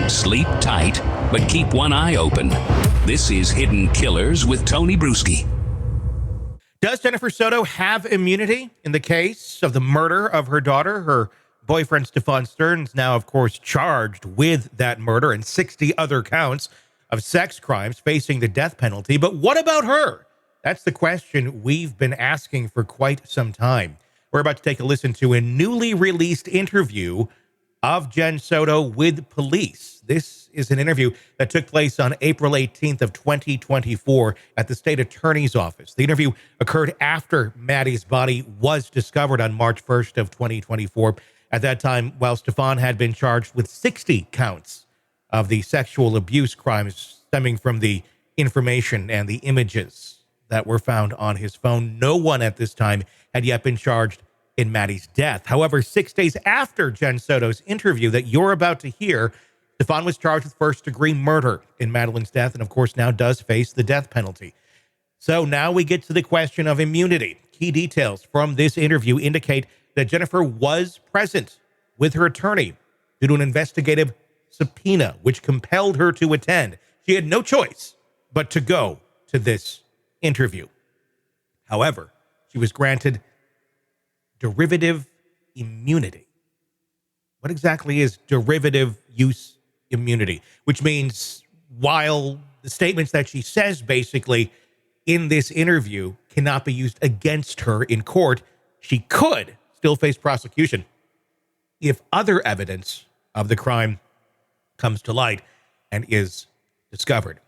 Sleep tight, but keep one eye open. This is Hidden Killers with Tony Bruschi. Does Jennifer Soto have immunity in the case of the murder of her daughter? Her boyfriend, Stefan Stern, is now, of course, charged with that murder and 60 other counts of sex crimes, facing the death penalty. But what about her? That's the question we've been asking for quite some time. We're about to take a listen to a newly released interview of Jen Soto with police. This is an interview that took place on April 18th of 2024 at the state attorney's office. The interview occurred after Maddie's body was discovered on March 1st of 2024. At that time, while Stefan had been charged with 60 counts of the sexual abuse crimes stemming from the information and the images that were found on his phone, no one at this time had yet been charged in Maddie's death. However, 6 days after Jen Soto's interview that you're about to hear, Stefan was charged with first-degree murder in Madeline's death and, of course, now does face the death penalty. So now we get to the question of immunity. Key details from this interview indicate that Jennifer was present with her attorney due to an investigative subpoena, which compelled her to attend. She had no choice but to go to this interview. However, she was granted derivative immunity. What exactly is derivative use immunity? Which means while the statements that she says basically in this interview cannot be used against her in court, she could still face prosecution if other evidence of the crime comes to light and is discovered.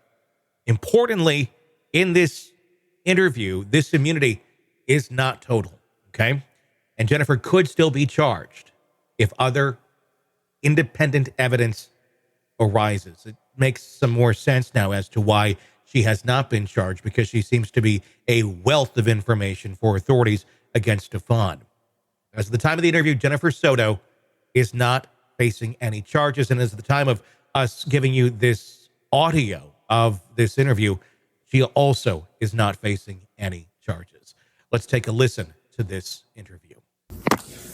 Importantly, in this interview, this immunity is not total, okay? And Jennifer could still be charged if other independent evidence arises. It makes some more sense now as to why she has not been charged, because she seems to be a wealth of information for authorities against Stefan. As of the time of the interview, Jennifer Soto is not facing any charges. And as of the time of us giving you this audio of this interview, she also is not facing any charges. Let's take a listen to this interview.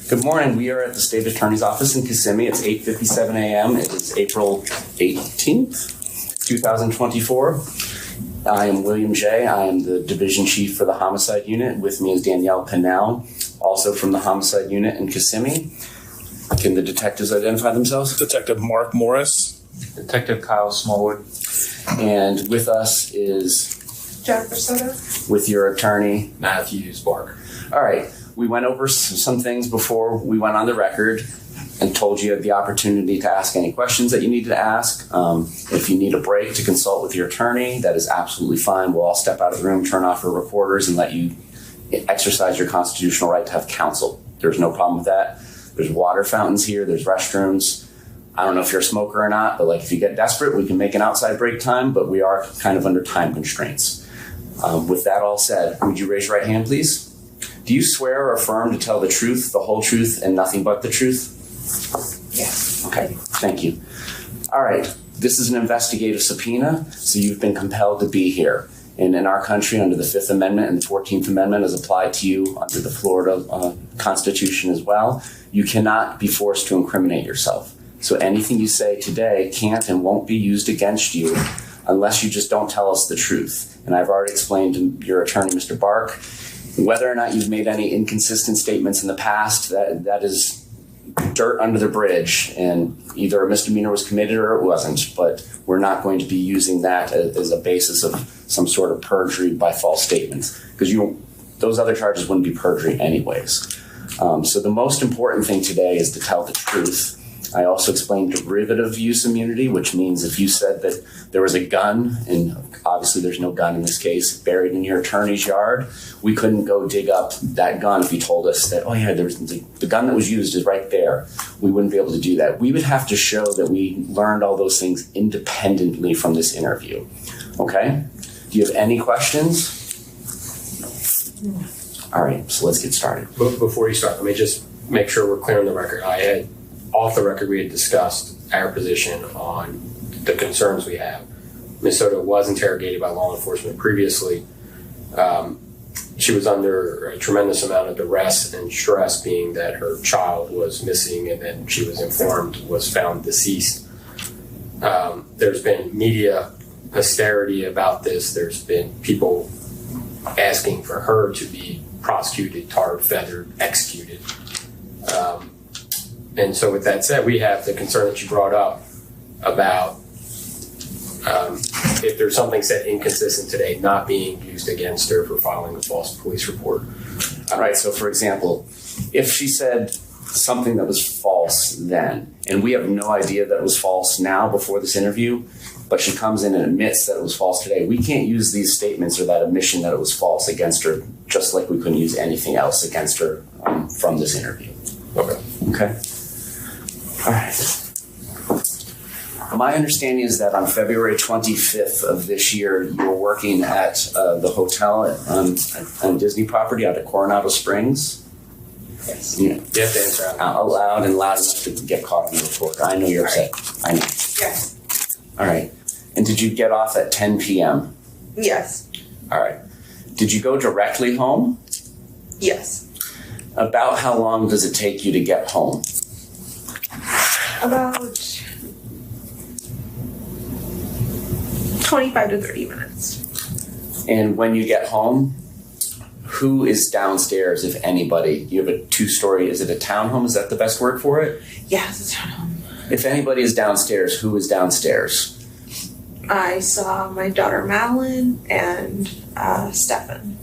Good morning. We are at the State Attorney's Office in Kissimmee. It's 8:57 a.m. It is April 18th, 2024. I am William J. I am the Division Chief for the Homicide Unit. With me is Danielle Pinnell, also from the Homicide Unit in Kissimmee. Can the detectives identify themselves? Detective Mark Morris. Detective Kyle Smallwood. And with us is Jennifer Soto. With your attorney, Matthew Barker. All right. We went over some things before we went on the record and told you had the opportunity to ask any questions that you needed to ask. If you need a break to consult with your attorney, that is absolutely fine. We'll all step out of the room, turn off your recorders, and let you exercise your constitutional right to have counsel. There's no problem with that. There's water fountains here. There's restrooms. I don't know if you're a smoker or not, but if you get desperate, we can make an outside break time, but we are kind of under time constraints. With that all said, would you raise your right hand, please? Do you swear or affirm to tell the truth, the whole truth, and nothing but the truth? Yes. Okay, thank you. All right, this is an investigative subpoena, so you've been compelled to be here. And in our country, under the 5th Amendment and the 14th Amendment as applied to you under the Florida Constitution as well, you cannot be forced to incriminate yourself. So anything you say today can't and won't be used against you unless you just don't tell us the truth. And I've already explained to your attorney, Mr. Bark, whether or not you've made any inconsistent statements in the past, that is dirt under the bridge, and either a misdemeanor was committed or it wasn't, but we're not going to be using that as a basis of some sort of perjury by false statements, because those other charges wouldn't be perjury anyways. So the most important thing today is to tell the truth. I also explained derivative use immunity, which means if you said that there was a gun, and obviously there's no gun in this case, buried in your attorney's yard, we couldn't go dig up that gun if you told us that, oh yeah, there's the gun that was used is right there. We wouldn't be able to do that. We would have to show that we learned all those things independently from this interview. Okay? Do you have any questions? All right, so let's get started. Before you start, let me just make sure we're clear on the record. Off the record, we had discussed our position on the concerns we have. Ms. Soto was interrogated by law enforcement previously. She was under a tremendous amount of duress and stress, being that her child was missing and then she was informed was found deceased. There's been media hysteria about this. There's been people asking for her to be prosecuted, tarred, feathered, executed. And so with that said, we have the concern that you brought up about if there's something said inconsistent today not being used against her for filing a false police report. All right, so for example, if she said something that was false then, and we have no idea that it was false now before this interview, but she comes in and admits that it was false today, we can't use these statements or that admission that it was false against her, just like we couldn't use anything else against her from this interview. Okay. All right. My understanding is that on February 25th of this year, you were working at the hotel on Disney property out at Coronado Springs. Yes. You You have to answer out loud and loud enough to get caught on the recorder. I know you're upset. I know. Yes. All right. And did you get off at 10 p.m.? Yes. All right. Did you go directly home? Yes. About how long does it take you to get home? About 25 to 30 minutes. And when you get home, who is downstairs, if anybody? You have a two-story, is it a townhome? Is that the best word for it? Yes, it's at home. If anybody is downstairs, who is downstairs? I saw my daughter Madeline and Stefan.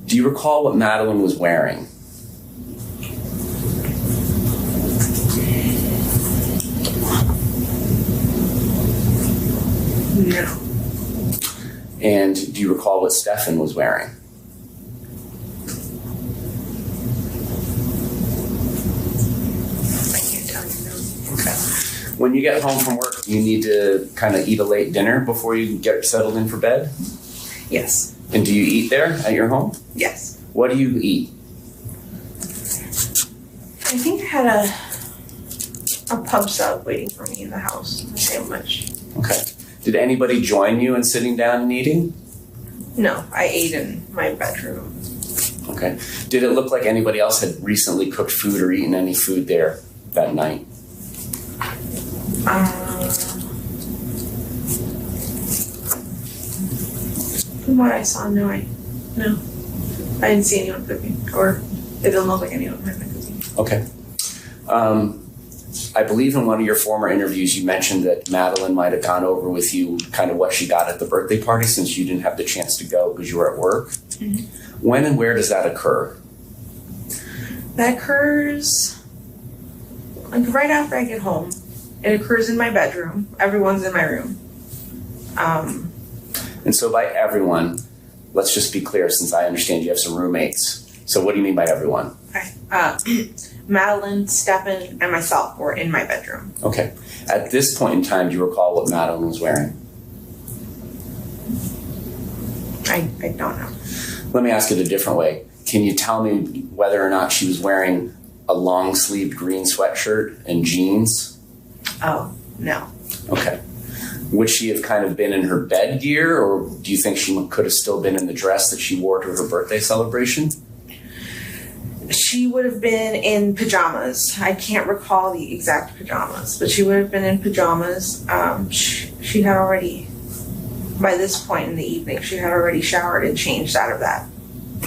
Do you recall what Madeline was wearing? No. And do you recall what Stefan was wearing? I can't tell you no. Okay. When you get home from work, you need to kind of eat a late dinner before you get settled in for bed? Yes. And do you eat there at your home? Yes. What do you eat? I think I had a pub sub waiting for me in the house. A sandwich. Okay. Did anybody join you in sitting down and eating? No, I ate in my bedroom. Okay. Did it look like anybody else had recently cooked food or eaten any food there that night? From what I saw, no. I didn't see anyone cooking, or it didn't look like anyone had been cooking. Okay. I believe in one of your former interviews you mentioned that Madeline might have gone over with you kind of what she got at the birthday party since you didn't have the chance to go because you were at work. Mm-hmm. When and where does that occur? That occurs like right after I get home. It occurs in my bedroom. Everyone's in my room. And so by everyone, let's just be clear since I understand you have some roommates. So what do you mean by everyone? Okay. Madeline, Stefan, and myself were in my bedroom. Okay. At this point in time, do you recall what Madeline was wearing? I don't know. Let me ask it a different way. Can you tell me whether or not she was wearing a long-sleeved green sweatshirt and jeans? Oh, no. Okay. Would she have kind of been in her bed gear, or do you think she could have still been in the dress that she wore to her birthday celebration? She would have been in pajamas. I can't recall the exact pajamas, but she would have been in pajamas. She had already, by this point in the evening, she had already showered and changed out of that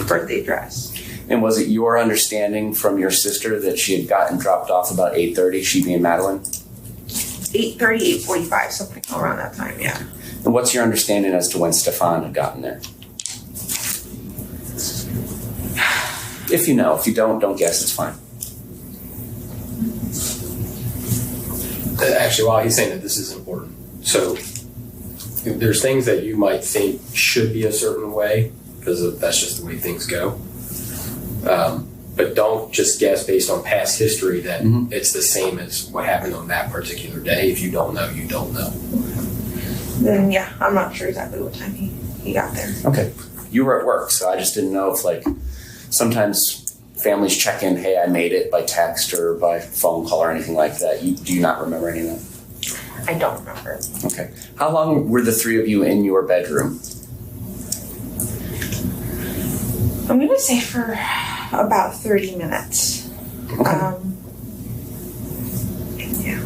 birthday dress. And was it your understanding from your sister that she had gotten dropped off about 8:30, she being Madeline? 8:30, 8:45, something around that time, yeah. And what's your understanding as to when Stefan had gotten there? If you know. If you don't guess, it's fine. Actually, while he's saying that, this is important. So there's things that you might think should be a certain way because that's just the way things go. But don't just guess based on past history that it's the same as what happened on that particular day. If you don't know, you don't know. Then, yeah, I'm not sure exactly what time he got there. Okay. You were at work, so I just didn't know if, like, sometimes families check in, hey, I made it, by text or by phone call or anything like that. Do you not remember any of that? I don't remember. Okay. How long were the three of you in your bedroom? I'm going to say for about 30 minutes. Okay. Yeah.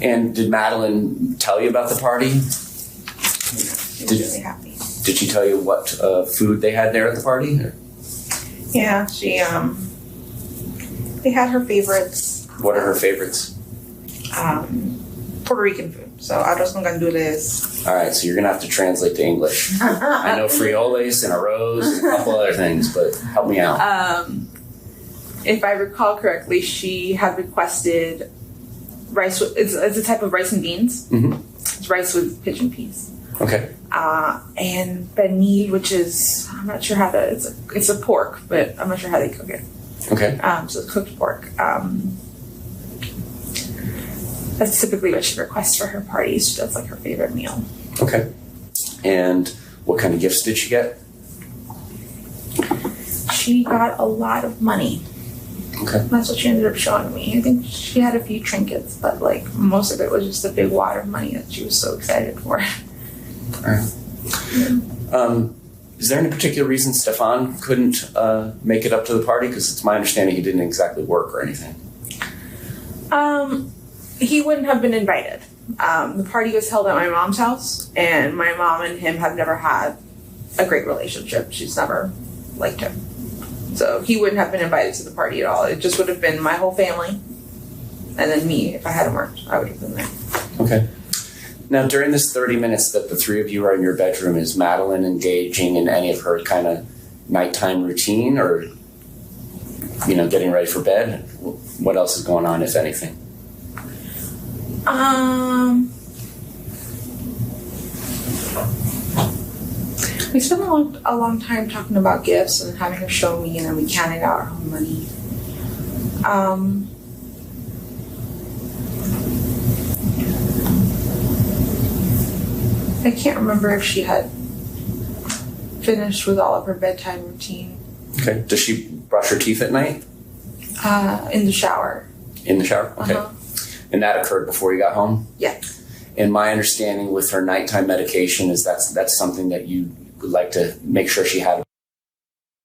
And did Madeline tell you about the party? She was really happy. Did she tell you what food they had there at the party? Yeah, they had her favorites. What are her favorites? Puerto Rican food. So arroz con gandules. All right, so you're gonna have to translate to English. I know frijoles and arroz and a couple other things, but help me out. If I recall correctly, she had requested rice. It's a type of rice and beans. Mm-hmm. It's rice with pigeon peas. Okay. And pernil, which is I'm not sure how to. It's a pork, but I'm not sure how they cook it. Okay. So it's cooked pork. That's typically what she requests for her parties. That's like her favorite meal. Okay. And what kind of gifts did she get? She got a lot of money. Okay. That's what she ended up showing me. I think she had a few trinkets, but like most of it was just a big wad of money that she was so excited for. All right. Is there any particular reason Stefan couldn't make it up to the party? Because it's my understanding he didn't exactly work or anything. He wouldn't have been invited. The party was held at my mom's house, and my mom and him have never had a great relationship. She's never liked him. So he wouldn't have been invited to the party at all. It just would have been my whole family, and then me. If I hadn't worked, I would have been there. Okay. Now, during this 30 minutes that the three of you are in your bedroom, is Madeline engaging in any of her kind of nighttime routine or, getting ready for bed? What else is going on, if anything? We spent a long time talking about gifts and having her show me, and then we counted out our own money. I can't remember if she had finished with all of her bedtime routine. Okay. Does she brush her teeth at night? In the shower. In the shower? Okay. Uh-huh. And that occurred before you got home? Yeah. And my understanding with her nighttime medication is that's something that you would like to make sure she had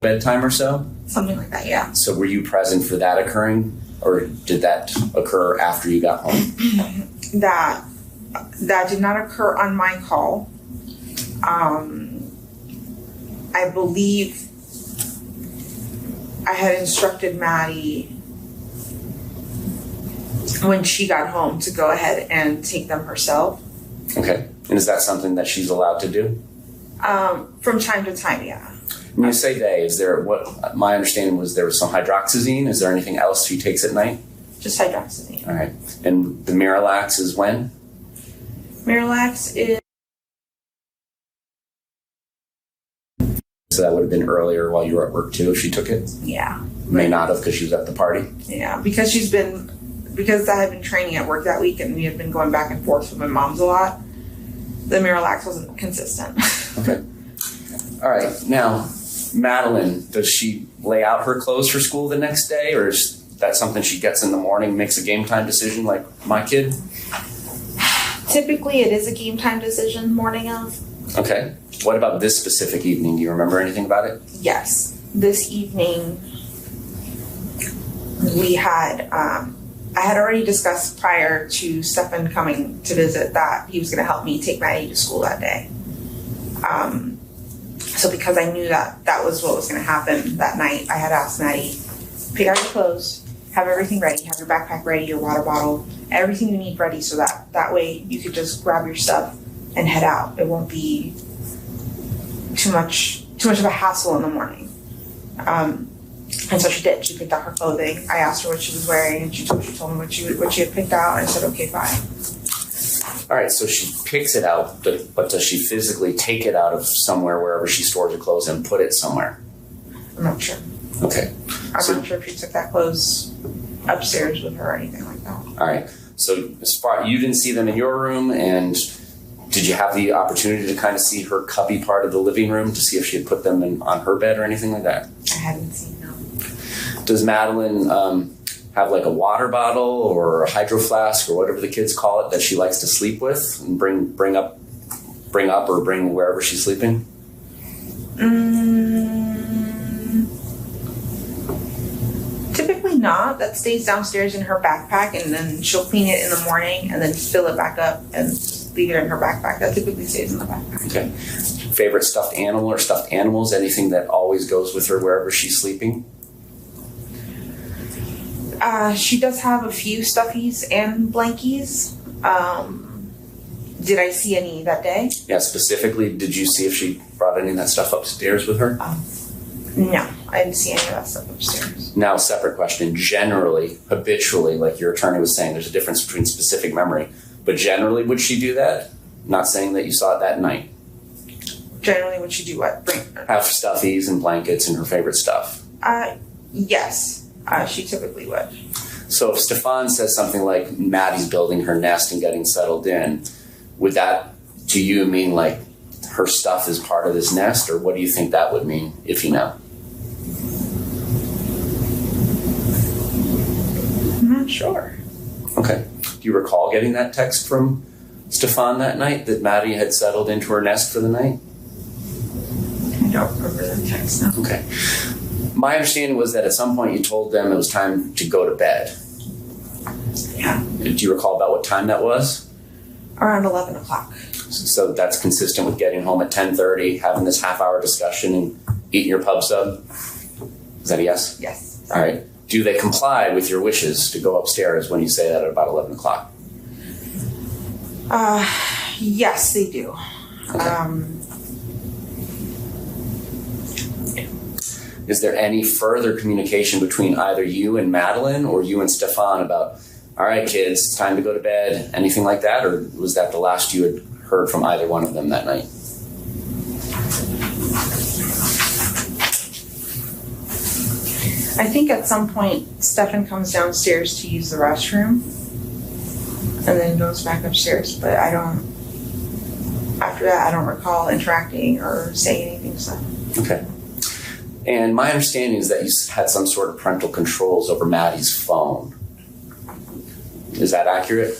bedtime or so? Something like that, yeah. So were you present for that occurring, or did that occur after you got home? That did not occur on my call. I believe I had instructed Maddie when she got home to go ahead and take them herself. Okay. And is that something that she's allowed to do? From time to time, yeah. When you say they, is there what my understanding was there was some hydroxyzine? Is there anything else she takes at night? Just hydroxyzine. All right. And the Miralax is when? Miralax is... So that would have been earlier while you were at work too if she took it? Yeah. May not have because she was at the party? Yeah, because I had been training at work that week and we had been going back and forth with my mom's a lot, the Miralax wasn't consistent. Okay. All right. Now, Madeline, does she lay out her clothes for school the next day, or is that something she gets in the morning, makes a game time decision like my kid? Typically, it is a game time decision morning of. Okay. What about this specific evening? Do you remember anything about it? Yes. This evening, we had, I had already discussed prior to Stefan coming to visit that he was going to help me take Maddie to school that day. So because I knew that was what was going to happen that night, I had asked Maddie, pick out your clothes, have everything ready, have your backpack ready, your water bottle, everything you need ready so that way you could just grab your stuff and head out. It won't be too much of a hassle in the morning. And so she did. She picked out her clothing. I asked her what she was wearing, and she told me what she had picked out. And I said, okay, fine. All right, so she picks it out, but does she physically take it out of somewhere, wherever she stores her clothes, and put it somewhere? I'm not sure. Okay. I'm not sure if she took that clothes upstairs with her or anything like that. All right. So as far you didn't see them in your room, and did you have the opportunity to kind of see her cubby part of the living room to see if she had put them on her bed or anything like that? I hadn't seen them. Does Madeline have like a water bottle or a hydro flask or whatever the kids call it that she likes to sleep with and bring up or bring wherever she's sleeping? Typically not. That stays downstairs in her backpack, and then she'll clean it in the morning and then fill it back up and just leave it in her backpack. That typically stays in the backpack. Okay. Favorite stuffed animal or stuffed animals? Anything that always goes with her wherever she's sleeping? She does have a few stuffies and blankies. Did I see any that day? Yeah, specifically, did you see if she brought any of that stuff upstairs with her? No, I didn't see any of that stuff upstairs. Now, separate question. Generally, habitually, like your attorney was saying, there's a difference between specific memory. But generally, would she do that? Not saying that you saw it that night. Generally, would she do what? Have stuffies and blankets and her favorite stuff. Yes. She typically would. So if Stefan says something like Maddie's building her nest and getting settled in, would that to you mean like her stuff is part of this nest, or what do you think that would mean, if you know? I'm not sure. Okay. Do you recall getting that text from Stefan that night that Maddie had settled into her nest for the night? I don't remember the text now. Okay. My understanding was that at some point you told them it was time to go to bed. Yeah. Do you recall about what time that was? Around 11 o'clock. So that's consistent with getting home at 10:30, having this half-hour discussion and eating your pub sub? Is that a yes? Yes. All right. Do they comply with your wishes to go upstairs when you say that at about 11 o'clock? Yes, they do. Okay. Is there any further communication between either you and Madeline or you and Stefan about, all right, kids, it's time to go to bed, anything like that? Or was that the last you had heard from either one of them that night? I think at some point, Stefan comes downstairs to use the restroom and then goes back upstairs, but after that, I don't recall interacting or saying anything, so. Okay. And my understanding is that you had some sort of parental controls over Maddie's phone. Is that accurate?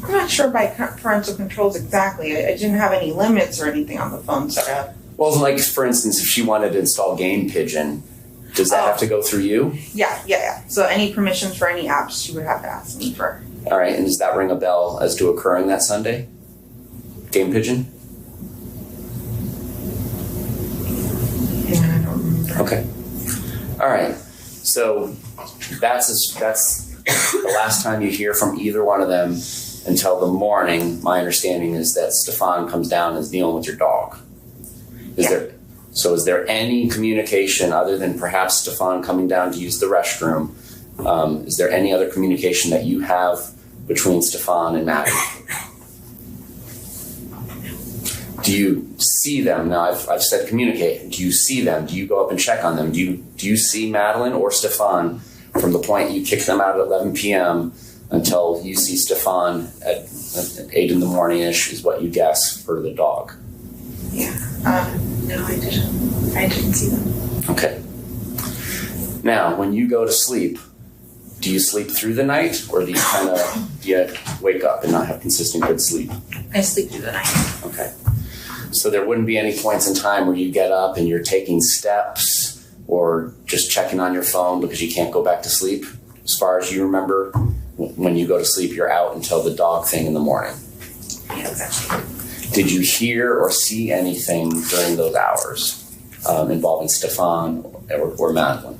I'm not sure by parental controls exactly. I didn't have any limits or anything on the phone set up. Well, like, for instance, if she wanted to install Game Pigeon, does that have to go through you? Yeah. So any permissions for any apps, she would have to ask me for. All right, and does that ring a bell as to occurring that Sunday? Game Pigeon? Yeah, I don't remember. Okay. All right. So that's the last time you hear from either one of them until the morning. My understanding is that Stefan comes down and is dealing with your dog. Is there any communication other than perhaps Stefan coming down to use the restroom? Is there any other communication that you have between Stefan and Maddie? Do you see them? Now, I've said communicate. Do you see them? Do you go up and check on them? Do you see Madeline or Stefan from the point you kick them out at 11 p.m. until you see Stefan at 8 in the morning-ish is what you guess for the dog? Yeah. No, I didn't. I didn't see them. Okay. Now, when you go to sleep, do you sleep through the night, or do you wake up and not have consistent good sleep? I sleep through the night. Okay. So there wouldn't be any points in time where you get up and you're taking steps or just checking on your phone because you can't go back to sleep? As far as you remember, when you go to sleep, you're out until the dog thing in the morning. Yeah, exactly. Did you hear or see anything during those hours involving Stefan or Madeline?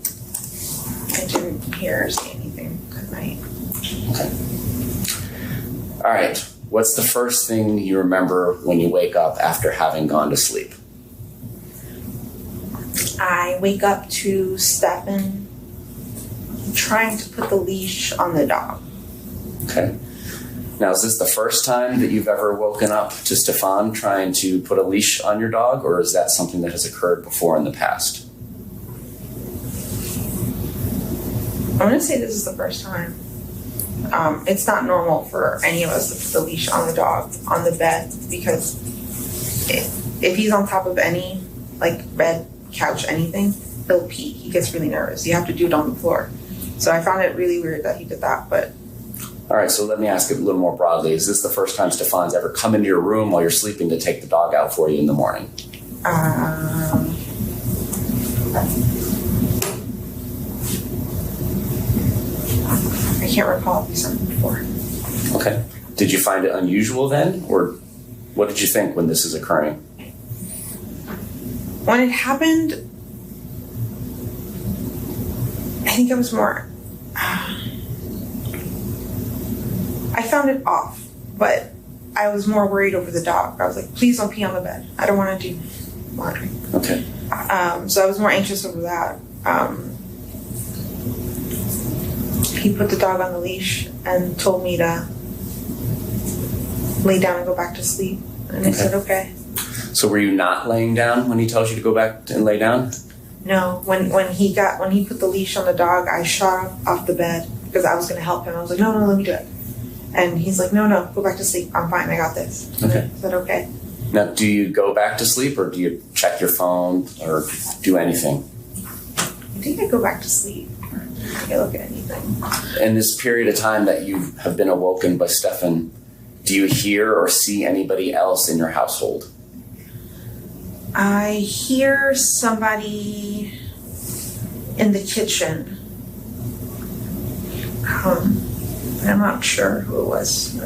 I didn't hear or see anything that night. Okay. All right. What's the first thing you remember when you wake up after having gone to sleep? I wake up to Stefan trying to put the leash on the dog. Okay. Now, is this the first time that you've ever woken up to Stefan trying to put a leash on your dog, or is that something that has occurred before in the past? I'm going to say this is the first time. It's not normal for any of us to put the leash on the dog on the bed, because if he's on top of any, like, bed, couch, anything, he'll pee. He gets really nervous. You have to do it on the floor. So I found it really weird that he did that, but... All right, so let me ask it a little more broadly. Is this the first time Stefan's ever come into your room while you're sleeping to take the dog out for you in the morning? I can't recall if we said it before. Okay. Did you find it unusual then, or what did you think when this is occurring? When it happened, I think I was more. I found it off, but I was more worried over the dog. I was like, please don't pee on the bed. I don't want to do laundry. Okay. So I was more anxious over that. He put the dog on the leash and told me to lay down and go back to sleep. And I said, okay. So were you not laying down when he tells you to go back and lay down? No, when he put the leash on the dog, I shot off the bed because I was going to help him. I was like, no, let me do it. And he's like, no, go back to sleep. I'm fine. I got this. Okay. I said, okay. Now, do you go back to sleep, or do you check your phone or do anything? I think I go back to sleep. I can't look at anything. In this period of time that you have been awoken by Stefan, do you hear or see anybody else in your household? I hear somebody in the kitchen. I'm not sure who it was.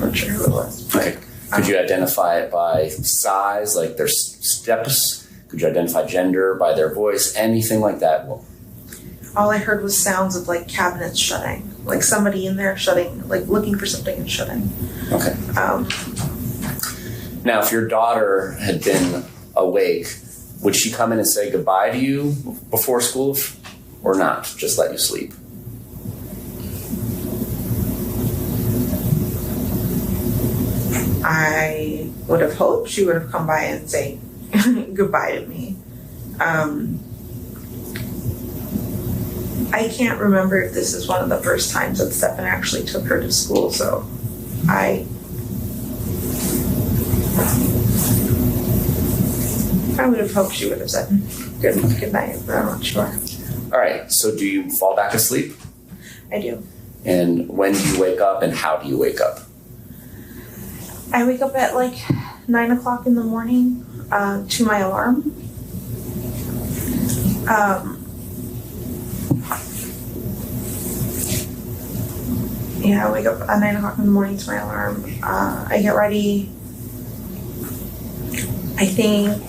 Okay. Could you identify it by size, like their steps? Could you identify gender by their voice? Anything like that? Well, all I heard was sounds of like cabinets shutting, like somebody in there shutting, like looking for something and shutting. okay. Now, if your daughter had been awake, would she come in and say goodbye to you before school, or not? Just let you sleep? I would have hoped she would have come by and say goodbye to me. I can't remember if this is one of the first times that Stefan actually took her to school, so I would have hoped she would have said good night, but I'm not sure. All right, so do you fall back asleep? I do. And when do you wake up, and how do you wake up? I wake up at like 9 o'clock in the morning to my alarm. I wake up at 9 o'clock in the morning to my alarm. I get ready. I think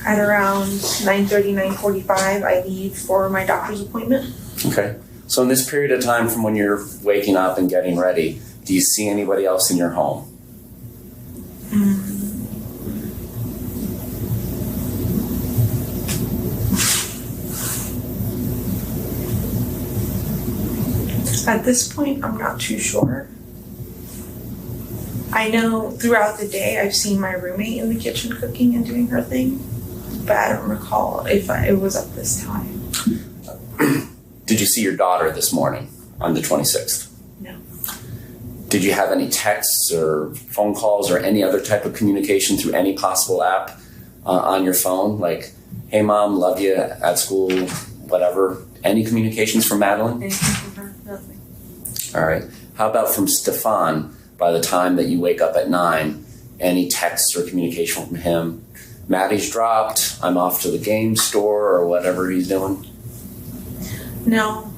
at around 9:30, 9:45, I leave for my doctor's appointment. Okay. So in this period of time from when you're waking up and getting ready, do you see anybody else in your home? At this point, I'm not too sure. I know throughout the day I've seen my roommate in the kitchen cooking and doing her thing, but I don't recall if it was at this time. Did you see your daughter this morning on the 26th? No. Did you have any texts or phone calls or any other type of communication through any possible app on your phone? Like, hey, Mom, love you at school, whatever. Any communications from Madeline? Anything from her? Nothing. All right. How about from Stefan by the time that you wake up at 9? Any texts or communication from him? Maddie's dropped. I'm off to the game store or whatever he's doing. No.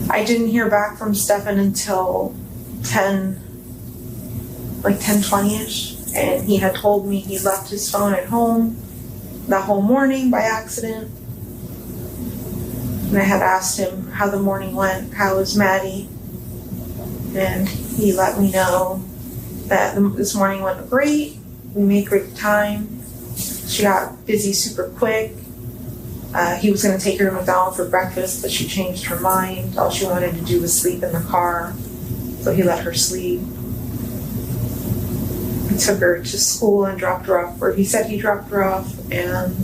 I didn't hear back from Stefan until 10:20ish, and he had told me he left his phone at home that whole morning by accident. And I had asked him how the morning went, how was Maddie, and he let me know that this morning went great. We made great time. She got busy super quick. He was going to take her to McDonald's for breakfast, but she changed her mind. All she wanted to do was sleep in the car, so he let her sleep. He took her to school and dropped her off, or he said he dropped her off, and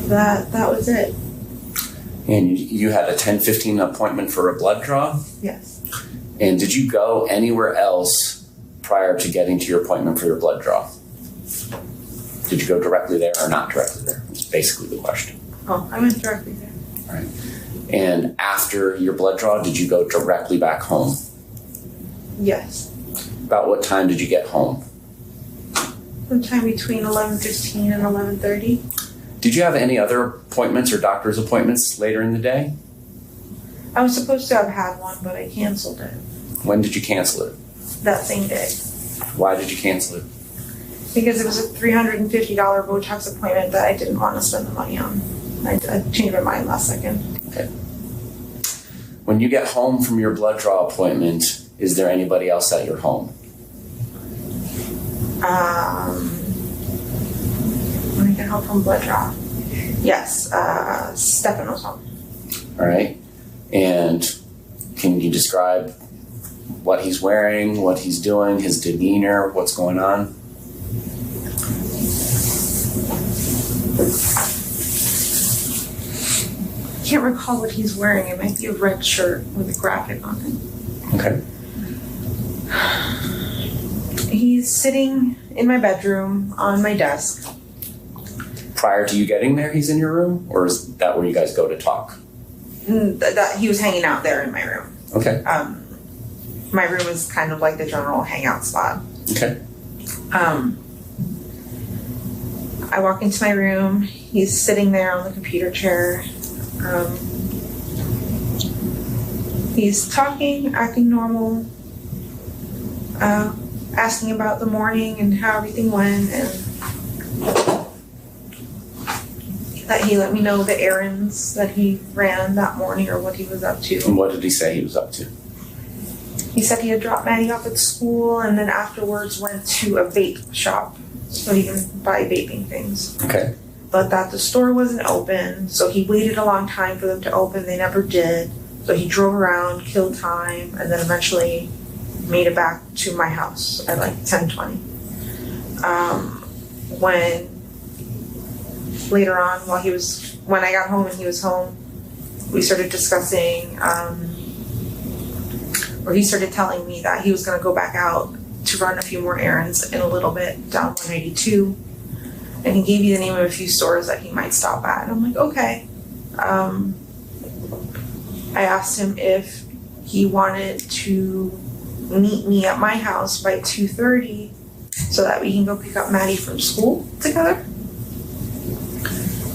that was it. And you had a 10:15 appointment for a blood draw? Yes. And did you go anywhere else prior to getting to your appointment for your blood draw? Did you go directly there or not directly there? That's basically the question. Oh, I went directly there. All right. And after your blood draw, did you go directly back home? Yes. About what time did you get home? sometime between 11:15 and 11:30. Did you have any other appointments or doctor's appointments later in the day? I was supposed to have had one, but I canceled it When did you cancel it? that same day Why did you cancel it? because it was a $350 Botox appointment that I didn't want to spend the money on. I changed my mind last second. Okay. When you get home from your blood draw appointment, is there anybody else at your home? When I get home from blood draw, yes, Stefan was home. All right. And can you describe what he's wearing, what he's doing, his demeanor, what's going on? I can't recall what he's wearing. It might be a red shirt with a graphic on it. Okay. He's sitting in my bedroom on my desk. Prior to you getting there, he's in your room? Or is that where you guys go to talk? That he was hanging out there in my room. Okay. My room is kind of like the general hangout spot. Okay. I walk into my room. He's sitting there on the computer chair. He's talking, acting normal, asking about the morning and how everything went, and that he let me know the errands that he ran that morning or what he was up to. And what did he say he was up to? He said he had dropped Maddie off at school and then afterwards went to a vape shop so he can buy vaping things. Okay. But that the store wasn't open, so he waited a long time for them to open. They never did. So he drove around, killed time, and then eventually made it back to my house at like 10:20. When later on, when I got home and he was home, we started discussing, or he started telling me that he was going to go back out to run a few more errands in a little bit down 182. And he gave me the name of a few stores that he might stop at. And I'm like, okay. I asked him if he wanted to meet me at my house by 2:30 so that we can go pick up Maddie from school together.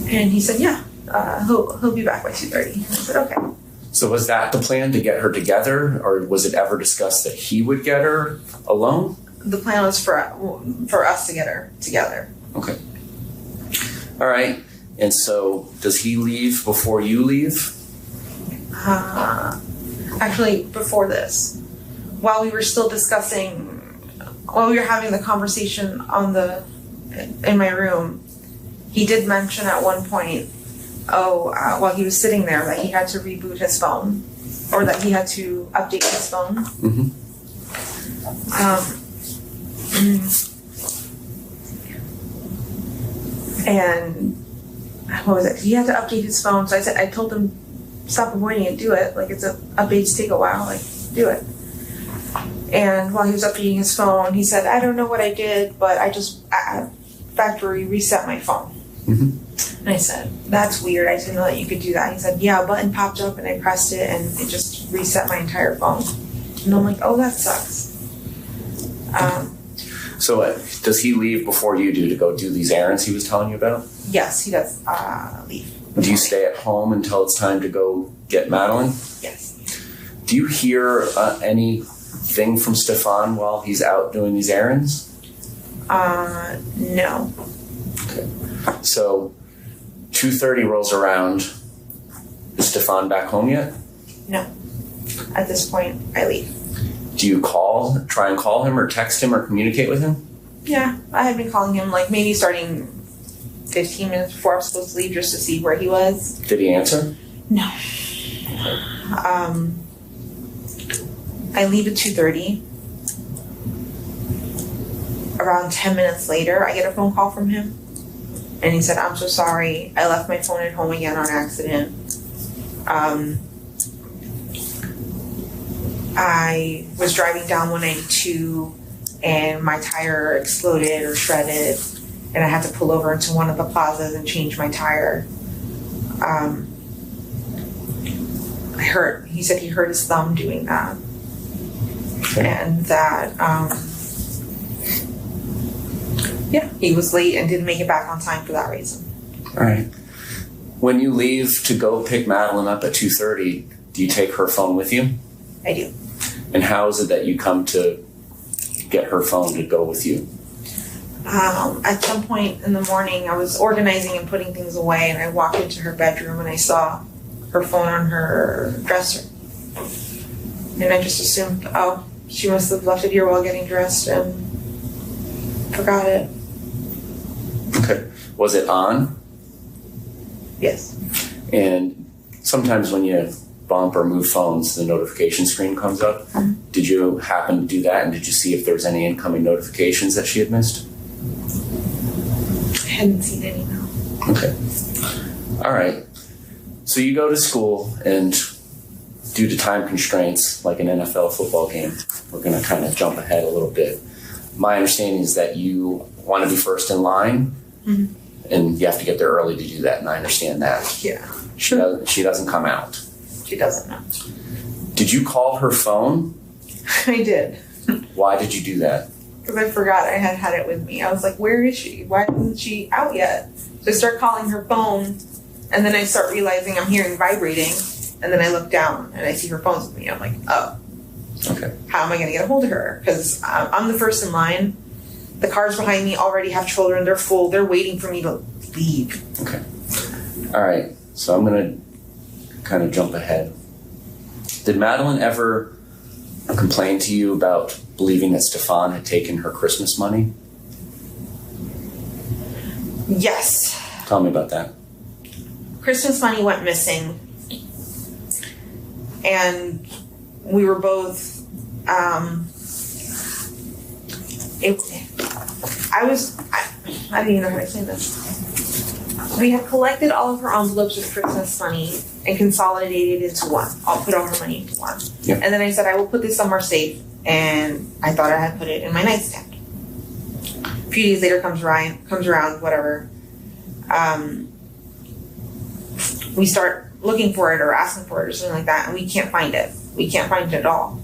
And he said, yeah, he'll be back by 2:30. And I said, okay. So was that the plan, to get her together, or was it ever discussed that he would get her alone? The plan was for us to get her together. Okay. All right. And so does he leave before you leave? Actually, before this, while we were still discussing, while we were having the conversation in my room, he did mention at one point, while he was sitting there, that he had to reboot his phone, or that he had to update his phone. Mm-hmm. And what was it? He had to update his phone. So I told him, stop avoiding it, do it. Like, updates take a while, like, do it. And while he was updating his phone, he said, I don't know what I did, but I just factory reset my phone. Mm-hmm. And I said, that's weird. I didn't know that you could do that. He said, yeah, a button popped up and I pressed it and it just reset my entire phone. And I'm like, oh, that sucks. So does he leave before you do to go do these errands he was telling you about? Yes, he does leave. Do you stay at home until it's time to go get Madeline? Yes. Do you hear anything from Stefan while he's out doing these errands? No. Okay. So 2:30 rolls around. Is Stefan back home yet? No. At this point, I leave. Do you try and call him or text him or communicate with him? Yeah, I had been calling him like maybe starting 15 minutes before I was supposed to leave just to see where he was. Did he answer? No. I leave at 2:30. Around 10 minutes later, I get a phone call from him. And he said, I'm so sorry. I left my phone at home again on accident. I was driving down 192 and my tire exploded or shredded. And I had to pull over into one of the plazas and change my tire. He said he hurt his thumb doing that. Yeah, he was late and didn't make it back on time for that reason. All right. When you leave to go pick Madeline up at 2:30, do you take her phone with you? I do. And how is it that you come to get her phone to go with you? At some point in the morning, I was organizing and putting things away, and I walked into her bedroom and I saw her phone on her dresser. And I just assumed, oh, she must have left it here while getting dressed and forgot it. Okay. Was it on? Yes. And sometimes when you bump or move phones, the notification screen comes up. Mm-hmm. Did you happen to do that? And did you see if there was any incoming notifications that she had missed? I hadn't seen any, no. Okay. All right. So you go to school, and due to time constraints, like an NFL football game, we're going to kind of jump ahead a little bit. My understanding is that you want to be first in line, Mm-hmm. and you have to get there early to do that, and I understand that. Yeah. She doesn't come out. She doesn't know. Did you call her phone? I did. Why did you do that? Because I forgot I had it with me. I was like, where is she? Why isn't she out yet? So I start calling her phone, and then I start realizing I'm hearing vibrating, and then I look down, and I see her phone's with me. I'm like, oh. Okay. How am I going to get a hold of her? Because I'm the first in line. The cars behind me already have children. They're full. They're waiting for me to leave. Okay. All right. So I'm going to kind of jump ahead. Did Madeline ever complain to you about believing that Stefan had taken her Christmas money? Yes. Tell me about that. Christmas money went missing. And we were both, I don't even know how to explain this. We had collected all of her envelopes with Christmas money and consolidated into one. I'll put all her money into one. Yeah. And then I said, I will put this somewhere safe. And I thought I had put it in my nightstand. A few days later comes around, whatever. We start looking for it or asking for it or something like that, and we can't find it. We can't find it at all.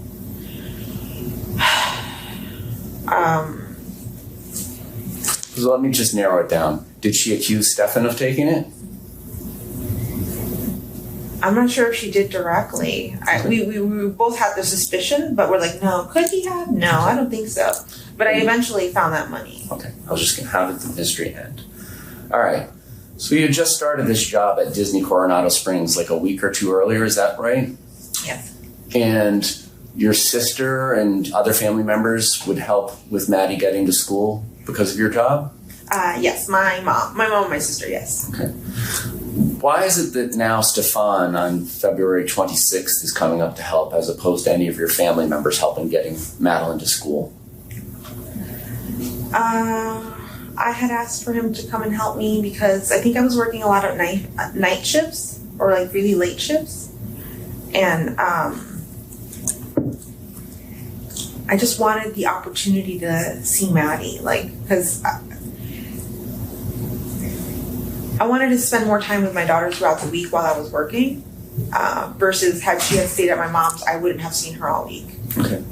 So let me just narrow it down. Did she accuse Stefan of taking it? I'm not sure if she did directly. We both had the suspicion, but we're like, no, could he have? No, I don't think so. But I eventually found that money. Okay. I was just going to, how did the mystery end? All right. So you just started this job at Disney Coronado Springs like a week or two earlier, is that right? Yes. And your sister and other family members would help with Maddie getting to school because of your job? Yes, my mom and my sister, yes. Okay. Why is it that now Stefan on February 26th is coming up to help as opposed to any of your family members helping getting Madeline to school? I had asked for him to come and help me because I think I was working a lot of night shifts or like really late shifts. And I just wanted the opportunity to see Maddie, because I wanted to spend more time with my daughter throughout the week while I was working, versus had she stayed at my mom's, I wouldn't have seen her all week. Okay.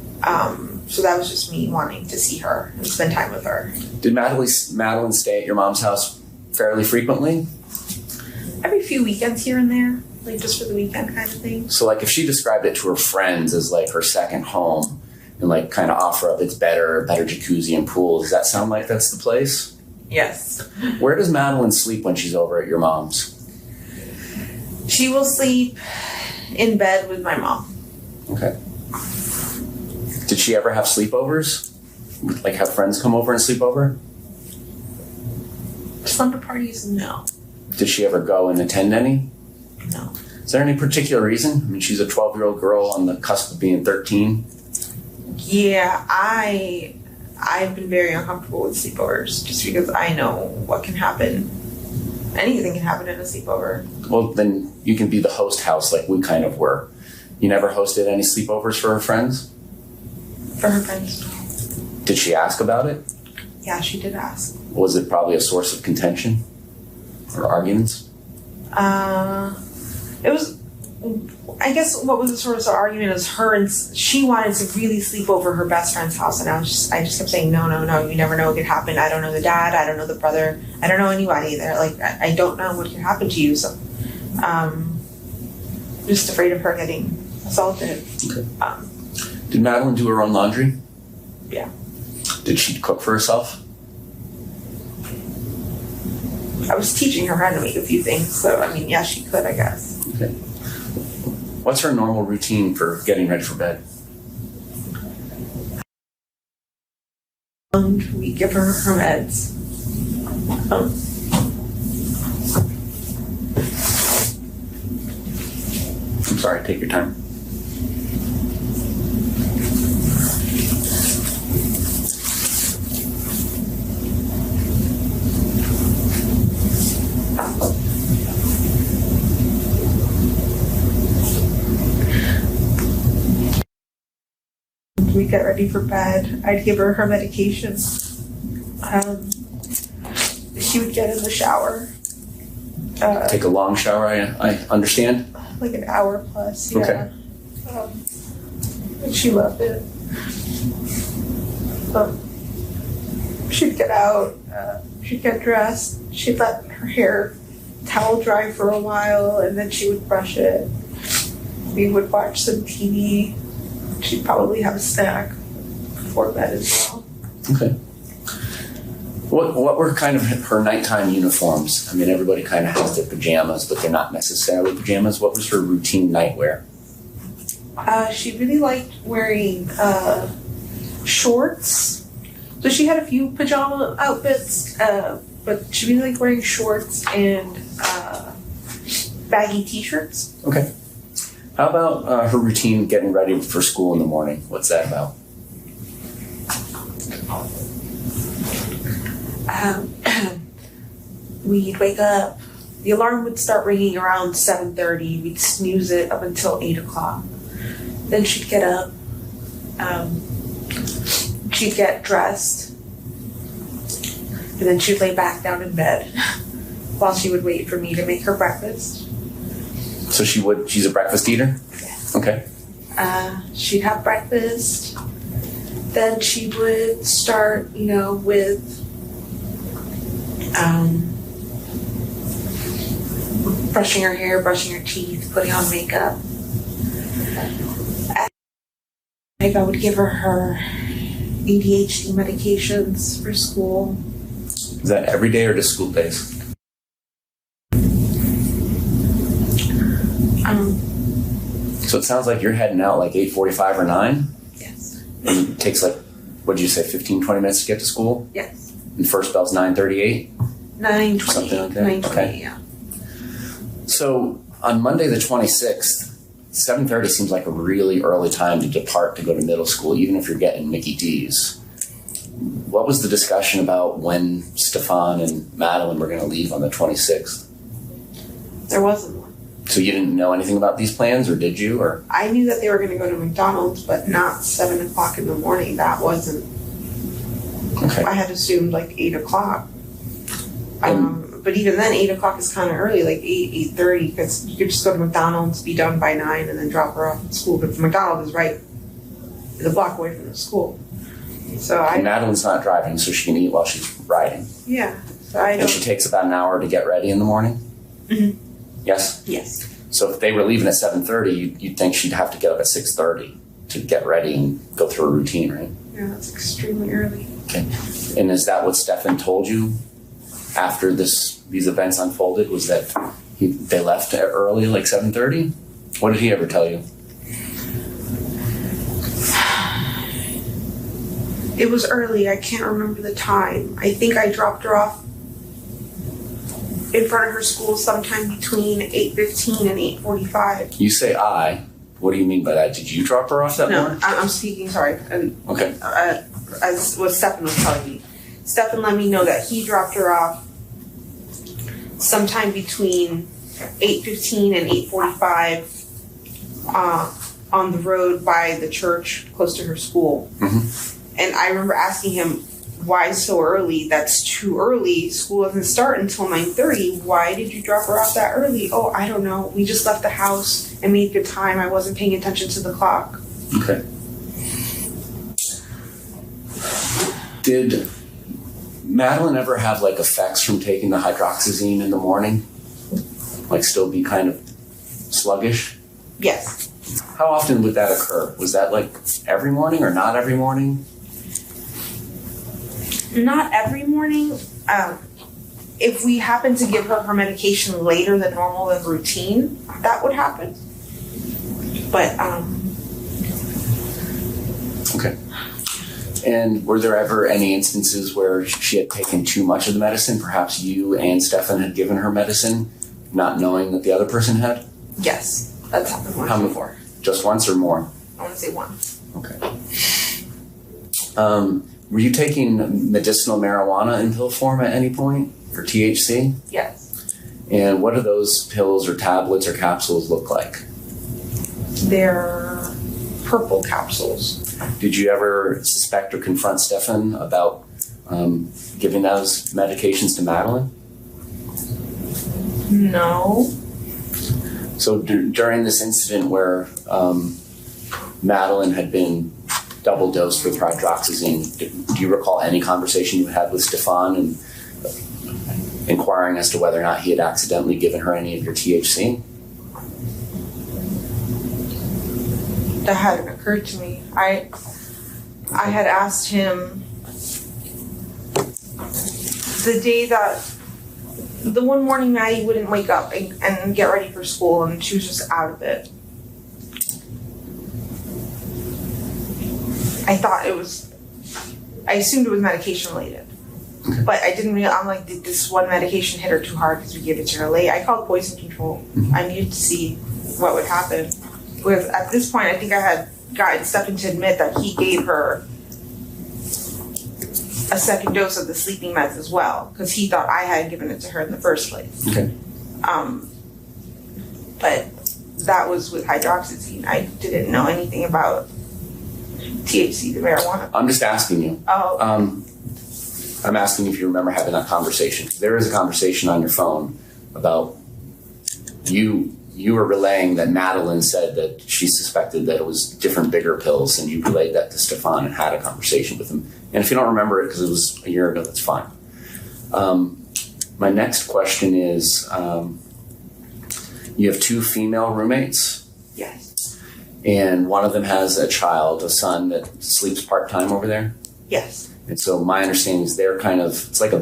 So that was just me wanting to see her and spend time with her. Did Madeline stay at your mom's house fairly frequently? Every few weekends here and there, like just for the weekend kind of thing. So like if she described it to her friends as like her second home and like kind of offer up it's better jacuzzi and pool, does that sound like that's the place? Yes. Where does Madeline sleep when she's over at your mom's? She will sleep in bed with my mom. Okay. Did she ever have sleepovers? Like have friends come over and sleep over? Slumber parties, no. Did she ever go and attend any? No. Is there any particular reason? I mean, she's a 12-year-old girl on the cusp of being 13. Yeah, I've been very uncomfortable with sleepovers just because I know what can happen. Anything can happen in a sleepover. Well, then you can be the host house like we kind of were. You never hosted any sleepovers for her friends? For her friends. Did she ask about it? Yeah, she did ask. Was it probably a source of contention or arguments? It was I guess what was the source of argument is she wanted to really sleep over her best friend's house, and I just kept saying, no, you never know what could happen. I don't know the dad, I don't know the brother, I don't know anybody there. Like, I don't know what could happen to you, so just afraid of her getting assaulted. Okay. Did Madeline do her own laundry? Yeah. Did she cook for herself? I was teaching her how to make a few things, so I mean, yeah, she could, I guess. Okay. What's her normal routine for getting ready for bed? We give her her meds. I'm sorry, take your time. We get ready for bed. I'd give her her medications. She would get in the shower. Take a long shower, I understand. Like an hour plus, yeah. Okay. And she loved it. She'd get out, she'd get dressed, she'd let her hair towel dry for a while, and then she would brush it. We would watch some TV. She'd probably have a snack before bed as well. Okay. What were kind of her nighttime uniforms? I mean, everybody kind of has their pajamas, but they're not necessarily pajamas. What was her routine nightwear? She really liked wearing shorts. So she had a few pajama outfits, but she really liked wearing shorts and baggy t-shirts. Okay. How about her routine getting ready for school in the morning? What's that about? We'd wake up. The alarm would start ringing around 7:30. We'd snooze it up until 8 o'clock. Then she'd get up. She'd get dressed. And then she'd lay back down in bed while she would wait for me to make her breakfast. So she's a breakfast eater? Yes. Okay. She'd have breakfast. Then she would start, with brushing her hair, brushing her teeth, putting on makeup. I would give her ADHD medications for school. Is that every day or just school days? So it sounds like you're heading out like 8:45 or 9? Yes. And it takes like, what did you say, 15, 20 minutes to get to school? Yes. And first bell's 9:38? 9:20. Something like that? 9:20, Okay. yeah. So on Monday the 26th, 7:30 seems like a really early time to depart to go to middle school, even if you're getting Mickey D's. What was the discussion about when Stefan and Madeline were going to leave on the 26th? There wasn't one. So you didn't know anything about these plans, or did you? Or I knew that they were going to go to McDonald's, but not 7 o'clock in the morning. That wasn't. okay. I had assumed like 8 o'clock. But even then, 8 o'clock is kind of early, like 8:30, because you could just go to McDonald's, be done by 9, and then drop her off at school. But McDonald's is right the block away from the school. So And Madeline's not driving, so she can eat while she's riding. Yeah. So I And don't. she takes about an hour to get ready in the morning? Mhm. Yes? Yes. So if they were leaving at 7:30, you'd think she'd have to get up at 6:30 to get ready and go through a routine, right? Yeah, that's extremely early. Okay. And is that what Stefan told you after these events unfolded? Was that they left early, like 7:30? What did he ever tell you? It was early. I can't remember the time. I think I dropped her off in front of her school sometime between 8:15 and 8:45. You say I. What do you mean by that? Did you drop her off that No, morning? I'm speaking, sorry. Okay. As what Stefan was telling me. Stefan let me know that he dropped her off sometime between 8:15 and 8:45 on the road by the church close to her school. Mhm. And I remember asking him, why so early? That's too early. School doesn't start until 9:30. Why did you drop her off that early? Oh, I don't know. We just left the house and made good time. I wasn't paying attention to the clock. Okay. Did Madeline ever have like effects from taking the hydroxyzine in the morning? Like still be kind of sluggish? Yes. How often would that occur? Was that like every morning or not every morning? Not every morning. If we happen to give her medication later than normal than routine, that would happen. But Okay. And were there ever any instances where she had taken too much of the medicine? Perhaps you and Stefan had given her medicine, not knowing that the other person had? yes, that's happened once How many? before. Just once or more? I want to say one. Okay. Were you taking medicinal marijuana in pill form at any point for THC? Yes. And what do those pills or tablets or capsules look like? They're purple capsules. Did you ever suspect or confront Stefan about giving those medications to Madeline? No. So during this incident where Madeline had been double dosed with hydroxyzine, do you recall any conversation you had with Stefan and inquiring as to whether or not he had accidentally given her any of your THC? That hadn't occurred to me. I had asked him the one morning Maddie wouldn't wake up and get ready for school, and she was just out of it. I assumed it was medication related. Okay. But I didn't realize, I'm like, did this one medication hit her too hard because we gave it to her late? I called poison control. Mm-hmm. I needed to see what would happen. Because at this point, I think I had gotten Stefan to admit that he gave her a second dose of the sleeping meds as well, because he thought I had given it to her in the first place. Okay. But that was with hydroxyzine. I didn't know anything about THC, the marijuana. I'm just asking you. Oh. I'm asking if you remember having that conversation. There is a conversation on your phone about you were relaying that Madeline said that she suspected that it was different, bigger pills, and you relayed that to Stefan and had a conversation with him. And if you don't remember it because it was a year ago, that's fine. My next question is, you have two female roommates, Yes. and one of them has a child, a son that sleeps part-time over there. Yes. And so my understanding is they're kind of, it's like I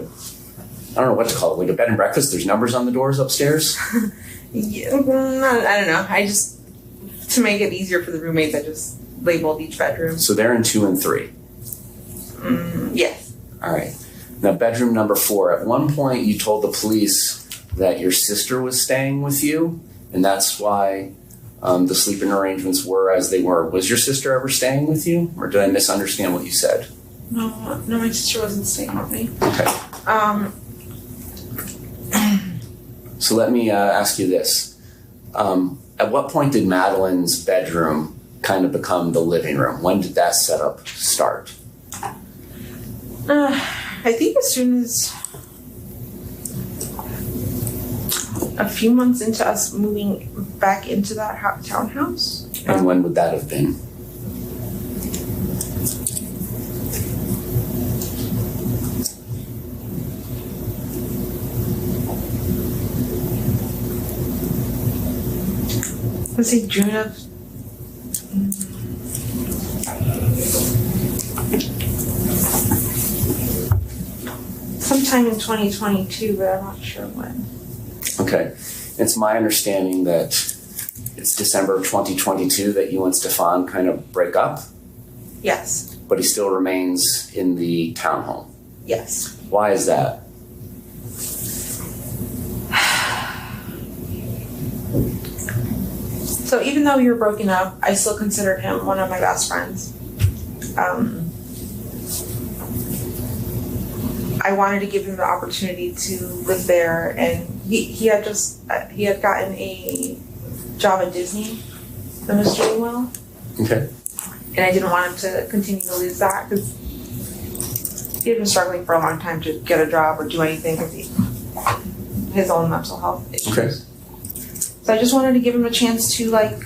don't know what to call it, like a bed and breakfast. There's numbers on the doors upstairs. Yeah, I don't know. I just, to make it easier for the roommates, I just labeled each bedroom. So they're in 2 and 3. Yes. All right. Now, bedroom number 4. At one point, you told the police that your sister was staying with you, and that's why the sleeping arrangements were as they were. Was your sister ever staying with you, or did I misunderstand what you said? No, my sister wasn't staying with me. Okay. So let me ask you this. At what point did Madeline's bedroom kind of become the living room? When did that setup start? I think as soon as a few months into us moving back into that townhouse. And when would that have been? Let's say June of sometime in 2022, but I'm not sure when. Okay. It's my understanding that it's December of 2022 that you and Stefan kind of break up, Yes. but he still remains in the townhome. Yes. Why is that? So even though we were broken up, I still considered him one of my best friends. I wanted to give him the opportunity to live there, and he had gotten a job at Disney that was doing well, Okay. and I didn't want him to continue to lose that because He had been struggling for a long time to get a job or do anything because his own mental health issues. Okay. So I just wanted to give him a chance to like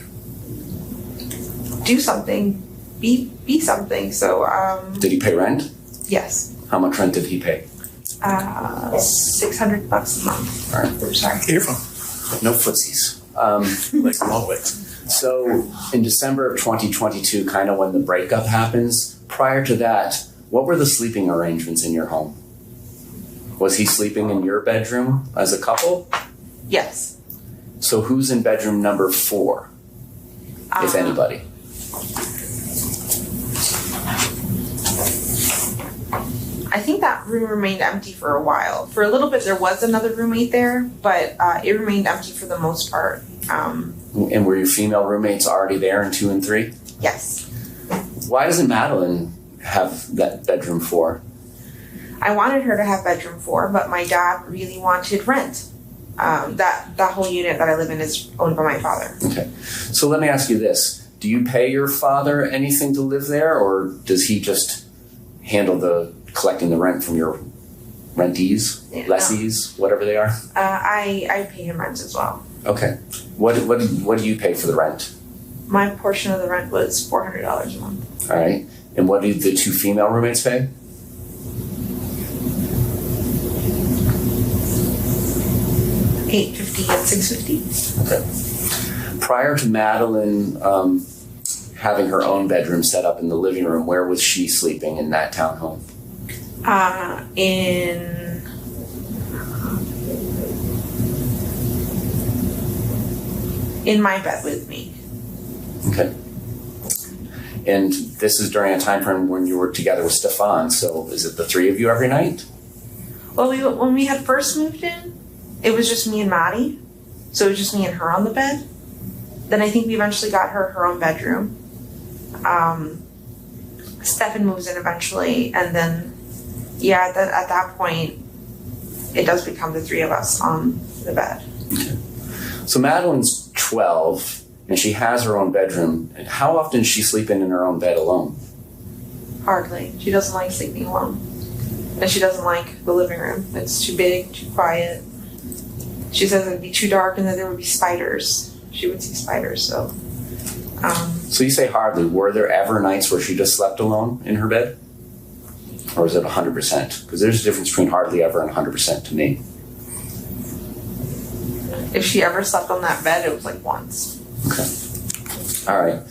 do something, be something. So Did he pay rent? yes, How much rent did he pay? $600 a month. All right. I'm sorry. Earphone. No footsies. Like long legs. So in December of 2022, kind of when the breakup happens, prior to that, what were the sleeping arrangements in your home? Was he sleeping in your bedroom as a couple? Yes. So who's in bedroom number 4, if anybody? I think that room remained empty for a while. For a little bit, there was another roommate there, but it remained empty for the most part. And were your female roommates already there in 2 and 3? Yes. Why doesn't Madeline have that bedroom 4? I wanted her to have bedroom 4, but my dad really wanted rent. That whole unit that I live in is owned by my father. Okay. So let me ask you this. Do you pay your father anything to live there, or does he just handle the collecting the rent from your rentees, lessees, whatever they are? I pay him rent as well. Okay. What do you pay for the rent? My portion of the rent was $400 a month. All right. And what do the 2 female roommates pay? $850 and $650. Okay. Prior to Madeline having her own bedroom set up in the living room, where was she sleeping in that townhome? In my bed with me. Okay. And this is during a time frame when you were together with Stefan, so is it the 3 of you every night? Well, when we had first moved in, it was just me and Maddie. So it was just me and her on the bed. Then I think we eventually got her own bedroom. Stefan moves in eventually, and then, yeah, at that point, it does become the 3 of us on the bed. Okay. So Madeline's 12, and she has her own bedroom. And how often is she sleeping in her own bed alone? Hardly. She doesn't like sleeping alone. And she doesn't like the living room. It's too big, too quiet. She says it'd be too dark and that there would be spiders. She would see spiders, so. So you say hardly. Were there ever nights where she just slept alone in her bed? Or is it 100%? Because there's a difference between hardly ever and 100% to me. If she ever slept on that bed, it was like once. Okay. All right.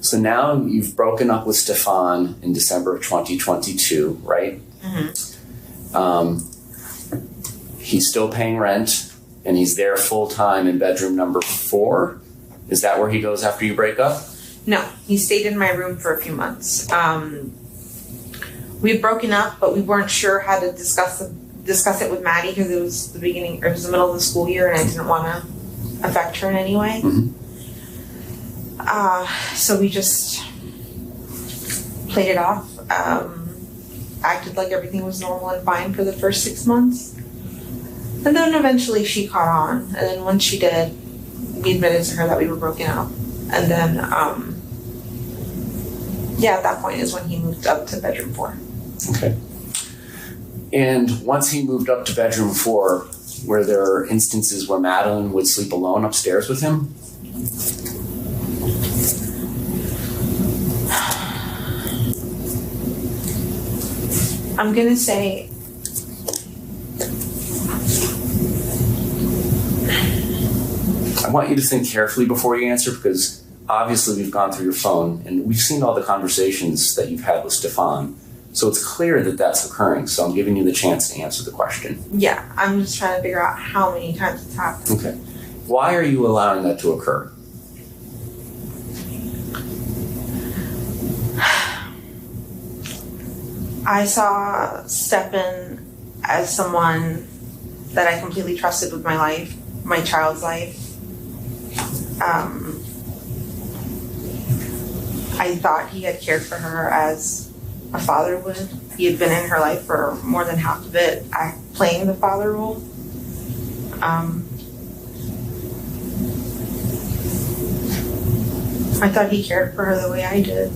So now you've broken up with Stefan in December of 2022, right? Mm-hmm. He's still paying rent, and he's there full time in bedroom number 4. Is that where he goes after you break up? No, he stayed in my room for a few months. We had broken up, but we weren't sure how to discuss it with Maddie because it was the middle of the school year, and I didn't want to affect her in any way. Mm-hmm. So we just played it off, acted like everything was normal and fine for the first 6 months. And then eventually she caught on. And then once she did, we admitted to her that we were broken up. And then, at that point is when he moved up to bedroom 4. Okay. And once he moved up to bedroom 4, were there instances where Madeline would sleep alone upstairs with him? I'm gonna say I want you to think carefully before you answer, because obviously we've gone through your phone and we've seen all the conversations that you've had with Stefan. So it's clear that that's occurring. So I'm giving you the chance to answer the question. yeah, I'm just trying to figure out how many times it's happened. Okay. Why are you allowing that to occur? I saw Stefan as someone that I completely trusted with my life, my child's life. I thought he had cared for her as a father would. He had been in her life for more than half of it, playing the father role. I thought he cared for her the way I did.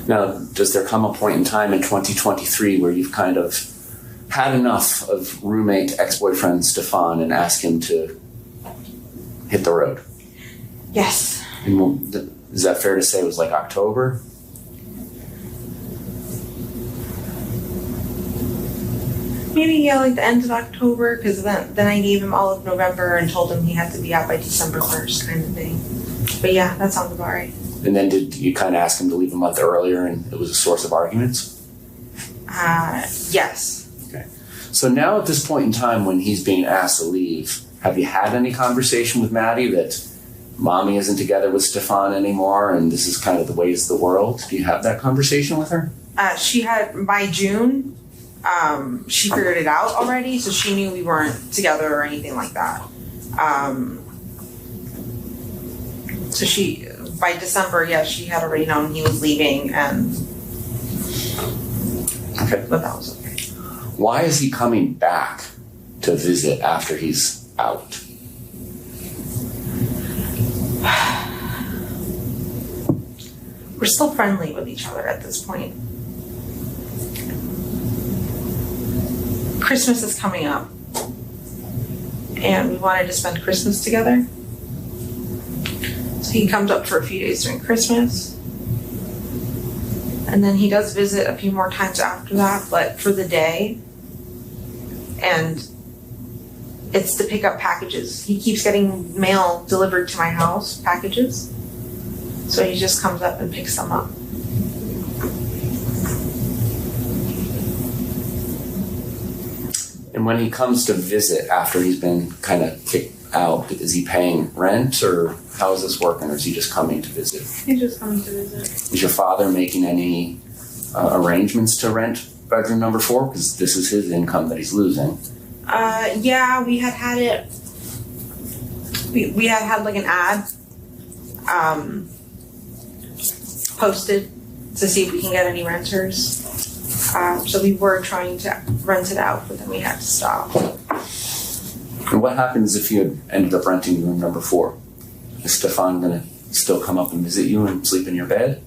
Now, does there come a point in time in 2023 where you've kind of had enough of roommate ex-boyfriend Stefan and ask him to hit the road? Yes. And is that fair to say it was like October? Maybe, yeah, like the end of October, because then I gave him all of November and told him he had to be out by December 1st kind of thing. But yeah, that sounds about right. And then did you kind of ask him to leave a month earlier and it was a source of arguments? Yes. Okay. So now at this point in time when he's being asked to leave, have you had any conversation with Maddie that mommy isn't together with Stefan anymore and this is kind of the ways of the world? Do you have that conversation with her? She had, by June, she figured it out already, so she knew we weren't together or anything like that. So she, by December, yeah, she had already known he was leaving, and okay. But that was okay. Why is he coming back to visit after he's out? We're still friendly with each other at this point. Christmas is coming up, and we wanted to spend Christmas together. So he comes up for a few days during Christmas, and then he does visit a few more times after that, but for the day, and it's to pick up packages. He keeps getting mail delivered to my house, packages, so he just comes up and picks them up. And when he comes to visit after he's been kind of kicked out, is he paying rent or how is this working, or is he just coming to visit? He's just coming to visit. Is your father making any arrangements to rent bedroom number 4? Because this is his income that he's losing. Yeah, we had it. We had like an ad posted to see if we can get any renters. So we were trying to rent it out, but then we had to stop. And what happens if you had ended up renting room number 4? Is Stefan going to still come up and visit you and sleep in your bed?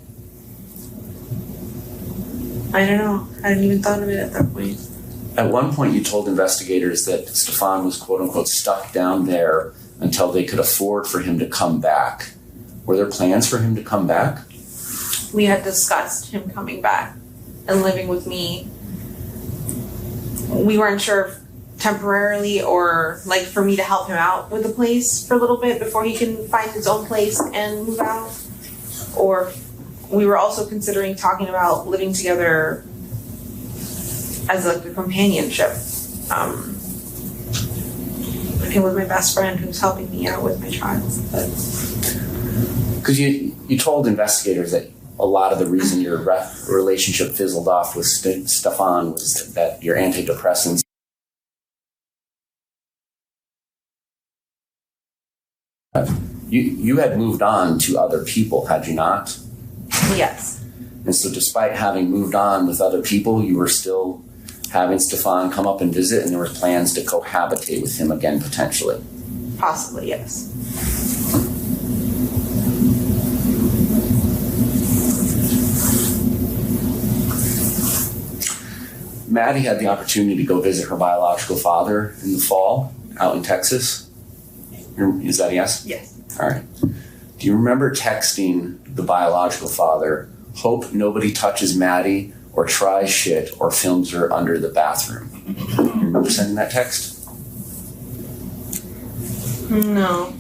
I don't know. I hadn't even thought of it at that point. At one point you told investigators that Stefan was quote unquote stuck down there until they could afford for him to come back. Were there plans for him to come back? We had discussed him coming back and living with me. We weren't sure if temporarily or like for me to help him out with the place for a little bit before he can find his own place and move out. Or we were also considering talking about living together as like a companionship. Working with my best friend who's helping me out with my child. Because you told investigators that a lot of the reason your relationship fizzled off with Stefan was that your antidepressants. You had moved on to other people, had you not? Yes. And so despite having moved on with other people, you were still having Stefan come up and visit, and there were plans to cohabitate with him again, potentially. Possibly, yes. Maddie had the opportunity to go visit her biological father in the fall out in Texas. Is that a yes? Yes. All right. Do you remember texting the biological father, "Hope nobody touches Maddie or tries shit or films her under the bathroom"? You remember sending that text? No.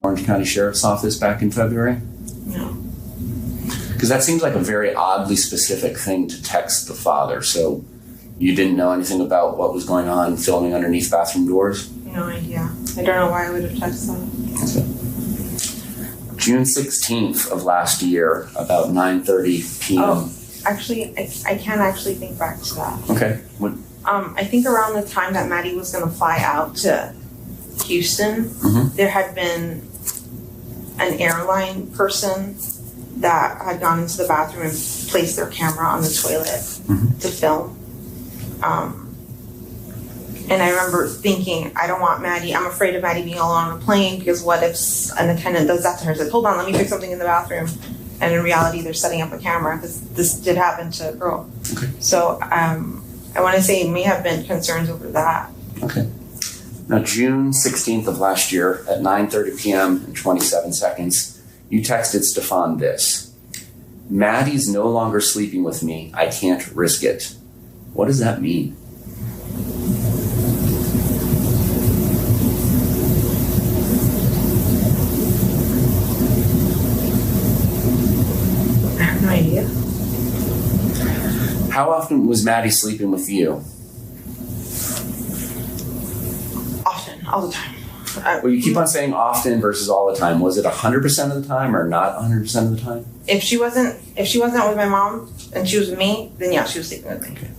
Orange County Sheriff's Office back in February? No. Because that seems like a very oddly specific thing to text the father. So you didn't know anything about what was going on filming underneath bathroom doors? No idea. I don't know why I would have texted that. Okay. June 16th of last year, about 9:30 p.m. Oh, actually, I can't actually think back to that. Okay. What? I think around the time that Maddie was going to fly out to Houston, there had been an airline person that had gone into the bathroom and placed their camera on the toilet to film. And I remember thinking, I don't want Maddie, I'm afraid of Maddie being alone on a plane, because what if an attendant does that to her and says, hold on, let me fix something in the bathroom. And in reality, they're setting up a camera, because this did happen to a girl. Okay. So I want to say it may have been concerns over that. Okay. Now, June 16th of last year at 9:30 p.m. and 27 seconds, you texted Stefan this: Maddie's no longer sleeping with me. I can't risk it. What does that mean? I have no idea. How often was Maddie sleeping with you? Often, all the time. Well, you keep on saying often versus all the time. Was it 100% of the time or not 100% of the time? If she wasn't with my mom and she was with me, then yeah, she was sleeping with me. Okay.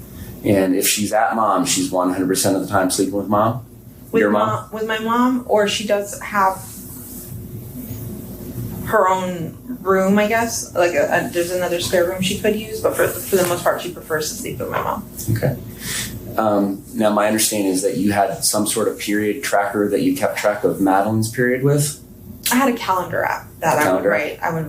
And if she's at mom, she's 100% of the time sleeping with mom? Your mom? With my mom, or she does have her own room, I guess. Like there's another spare room she could use, but for the most part, she prefers to sleep with my mom. Okay. Now, my understanding is that you had some sort of period tracker that you kept track of Madeline's period with? I had a calendar app that I would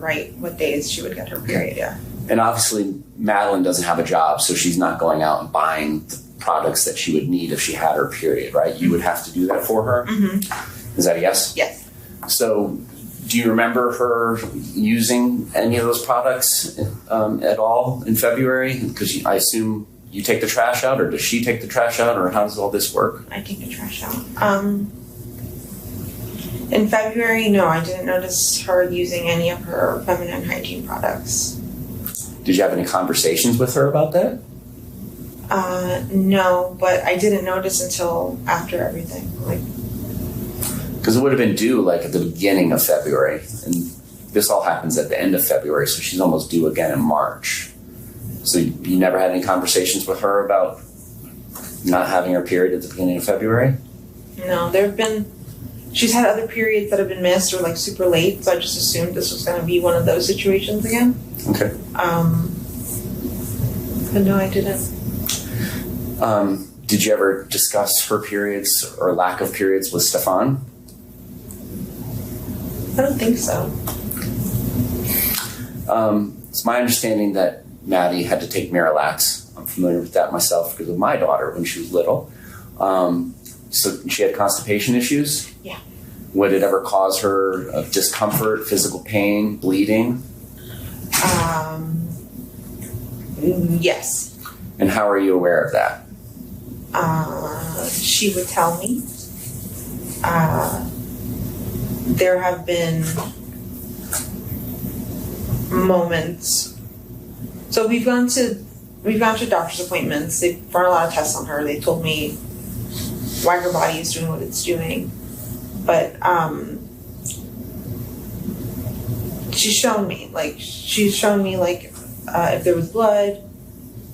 write what days she would get her period, yeah. And obviously, Madeline doesn't have a job, so she's not going out and buying the products that she would need if she had her period, right? You would have to do that for her? Mm-hmm. Is that a yes? Yes. So, do you remember her using any of those products at all in February? Because I assume you take the trash out, or does she take the trash out, or how does all this work? I take the trash out. In February, no, I didn't notice her using any of her feminine hygiene products. Did you have any conversations with her about that? No, but I didn't notice until after everything. Because it would have been due like at the beginning of February, and this all happens at the end of February, so she's almost due again in March. So you never had any conversations with her about not having her period at the beginning of February? No, she's had other periods that have been missed or like super late, so I just assumed this was going to be one of those situations again. Okay. But no, I didn't. Did you ever discuss her periods or lack of periods with Stefan? I don't think so. It's my understanding that Maddie had to take Miralax. I'm familiar with that myself because of my daughter when she was little. So she had constipation issues? Yeah. Would it ever cause her discomfort, physical pain, bleeding? Yes. And how are you aware of that? She would tell me. There have been moments. So we've gone to doctor's appointments. They've run a lot of tests on her. They told me why her body is doing what it's doing. But she's shown me if there was blood,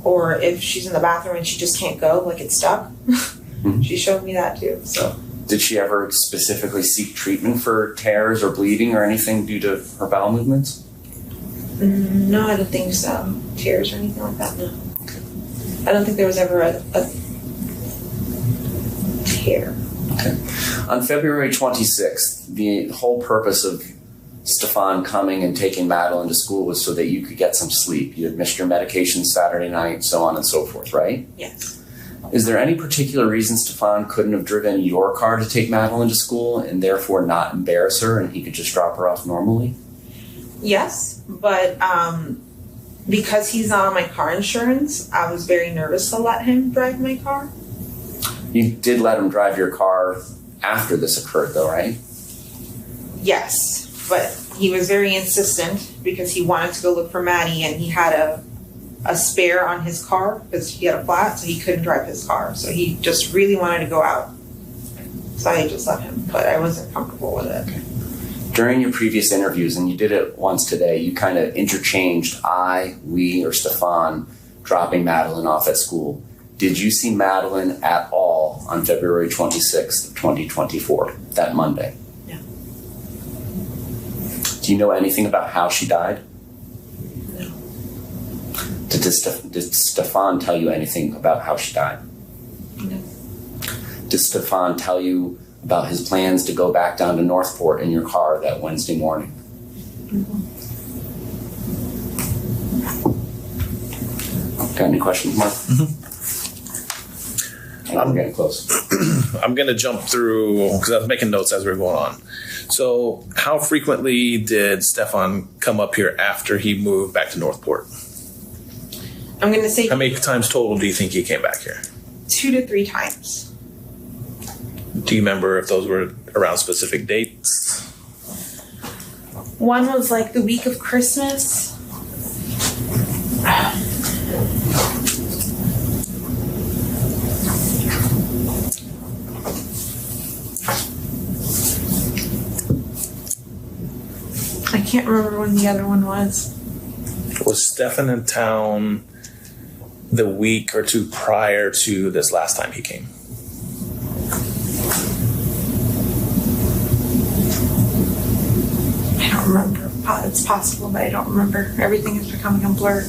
or if she's in the bathroom and she just can't go, like it's stuck. Mm-hmm. She showed me that too. So did she ever specifically seek treatment for tears or bleeding or anything due to her bowel movements? No, I don't think so. Tears or anything like that, no. Okay. I don't think there was ever a tear. Okay. On February 26th, the whole purpose of Stefan coming and taking Madeline to school was so that you could get some sleep. You had missed your medication Saturday night, so on and so forth, right? Yes. Is there any particular reason Stefan couldn't have driven your car to take Madeline to school and therefore not embarrass her and he could just drop her off normally? Yes, but because he's not on my car insurance, I was very nervous to let him drive my car. You did let him drive your car after this occurred, though, right? Yes, but he was very insistent because he wanted to go look for Maddie, and he had a spare on his car because he had a flat, so he couldn't drive his car. So he just really wanted to go out. So I just let him, but I wasn't comfortable with it. During your previous interviews, and you did it once today, you kind of interchanged I, we, or Stefan dropping Madeline off at school. Did you see Madeline at all on February 26th, 2024, that Monday? Yeah. Do you know anything about how she died? No. Did Stefan tell you anything about how she died? No. Did Stefan tell you about his plans to go back down to Northport in your car that Wednesday morning? Got any questions, Mark? I'm getting close. I'm going to jump through because I was making notes as we were going on. So how frequently did Stefan come up here after he moved back to Northport? I'm going to say How many times total do you think he came back here? 2 to 3 times. Do you remember if those were around specific dates? One was like the week of Christmas. I can't remember when the other one was. Was Stefan in town the week or two prior to this last time he came? I don't remember. It's possible, but I don't remember. Everything is becoming a blur.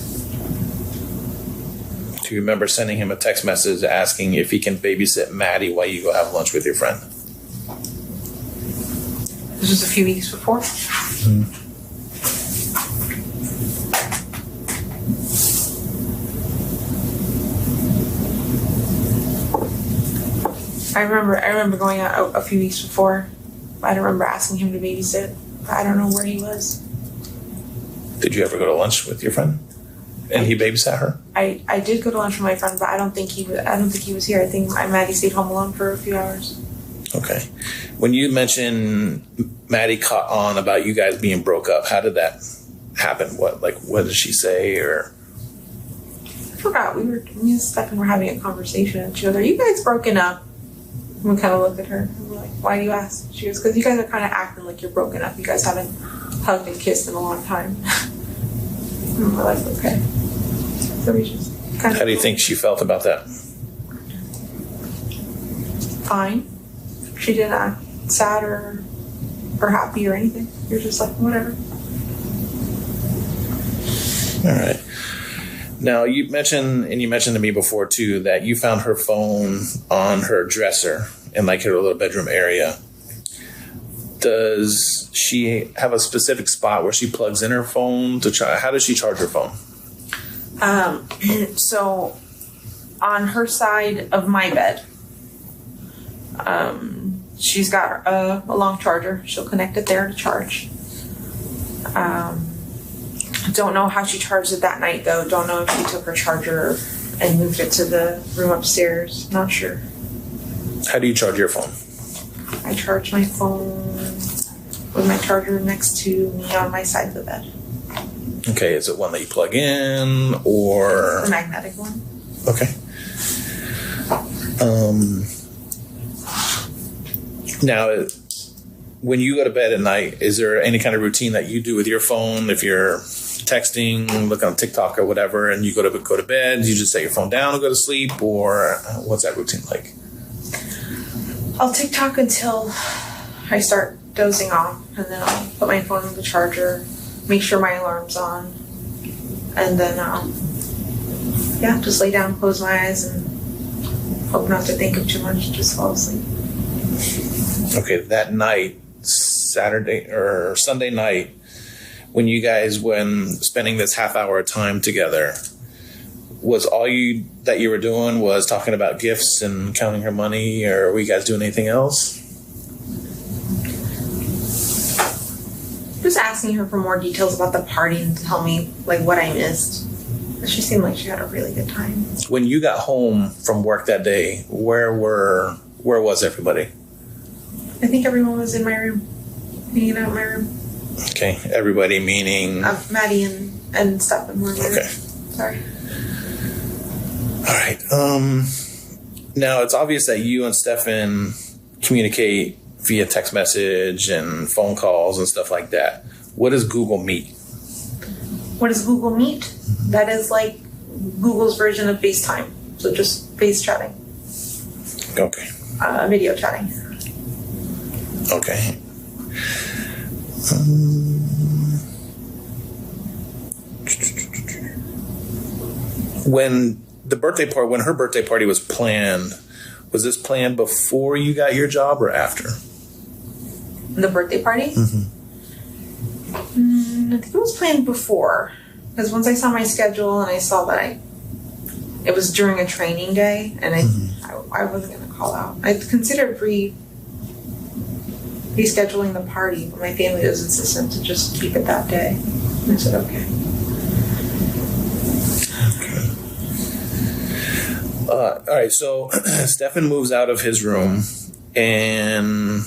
Do you remember sending him a text message asking if he can babysit Maddie while you go have lunch with your friend? This was a few weeks before. I remember going out a few weeks before. I don't remember asking him to babysit. I don't know where he was. Did you ever go to lunch with your friend? And he babysat her? I did go to lunch with my friend, but I don't think he was here. I think Maddie stayed home alone for a few hours. Okay. When you mentioned Maddie caught on about you guys being broke up, how did that happen? What did she say? Or I forgot. Me and Stefan were having a conversation, and she goes, "Are you guys broken up?" And we kind of looked at her and we're like, "Why do you ask?" She goes, "Because you guys are kind of acting like you're broken up. You guys haven't hugged and kissed in a long time." And we're like, "Okay." So we just kind of. how do you think she felt about that? Fine. She didn't act sad or happy or anything. You're just like, whatever. All right. Now, you mentioned to me before, too, that you found her phone on her dresser in, like, her little bedroom area. Does she have a specific spot where she plugs in her phone to charge? How does she charge her phone? So, on her side of my bed, she's got a long charger. She'll connect it there to charge. Don't know how she charged it that night, though. Don't know if she took her charger and moved it to the room upstairs. Not sure. How do you charge your phone? I charge my phone with my charger next to me on my side of the bed. Okay, is it one that you plug in or? The magnetic one. Okay. Now, when you go to bed at night, is there any kind of routine that you do with your phone? If you're texting, look on TikTok or whatever, and you go to bed, do you just set your phone down and go to sleep, or what's that routine like? I'll TikTok until I start dozing off, and then I'll put my phone on the charger, make sure my alarm's on, and then just lay down, close my eyes, and hope not to think of too much, just fall asleep. Okay, that night, Saturday or Sunday night, when you guys spending this half hour of time together, was all that you were doing was talking about gifts and counting her money, or were you guys doing anything else? Just asking her for more details about the party and to tell me like what I missed. She seemed like she had a really good time. When you got home from work that day, where was everybody? I think everyone was in my room, hanging out in my room. Okay, everybody meaning? Maddie and Stefan were there. Okay. Sorry. All right. Now, it's obvious that you and Stefan communicate via text message and phone calls and stuff like that. What is Google Meet? What is Google Meet? That is like Google's version of FaceTime. So just face chatting. Okay. Video chatting. Okay. When her birthday party was planned, was this planned before you got your job or after? The birthday party? Mm-hmm. I think it was planned before. Because once I saw my schedule and I saw that it was during a training day, and I wasn't going to call out. I considered rescheduling the party, but my family was insistent to just keep it that day. And I said, okay. All right, so Stefan moves out of his room, and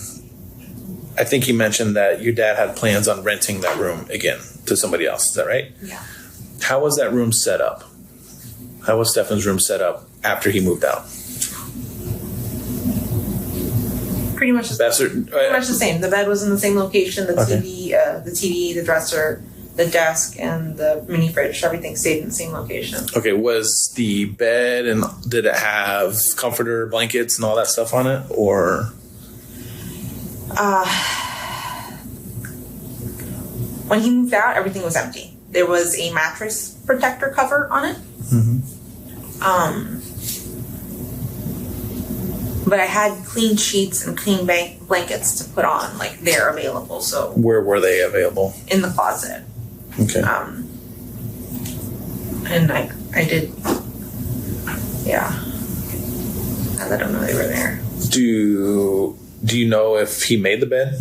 I think he mentioned that your dad had plans on renting that room again to somebody else. Is that right? Yeah. How was that room set up? How was Stefan's room set up after he moved out? Pretty much the same. The bed was in the same location. The TV, the dresser, the desk, and the mini fridge. Everything stayed in the same location. Okay, was the bed, and did it have comforter, blankets, and all that stuff on it, or? When he moved out, everything was empty. There was a mattress protector cover on it. Mm-hmm. But I had clean sheets and clean blankets to put on, like they're available. So where were they available? In the closet. Okay. And I did, yeah. I let him know they were there. Do you know if he made the bed?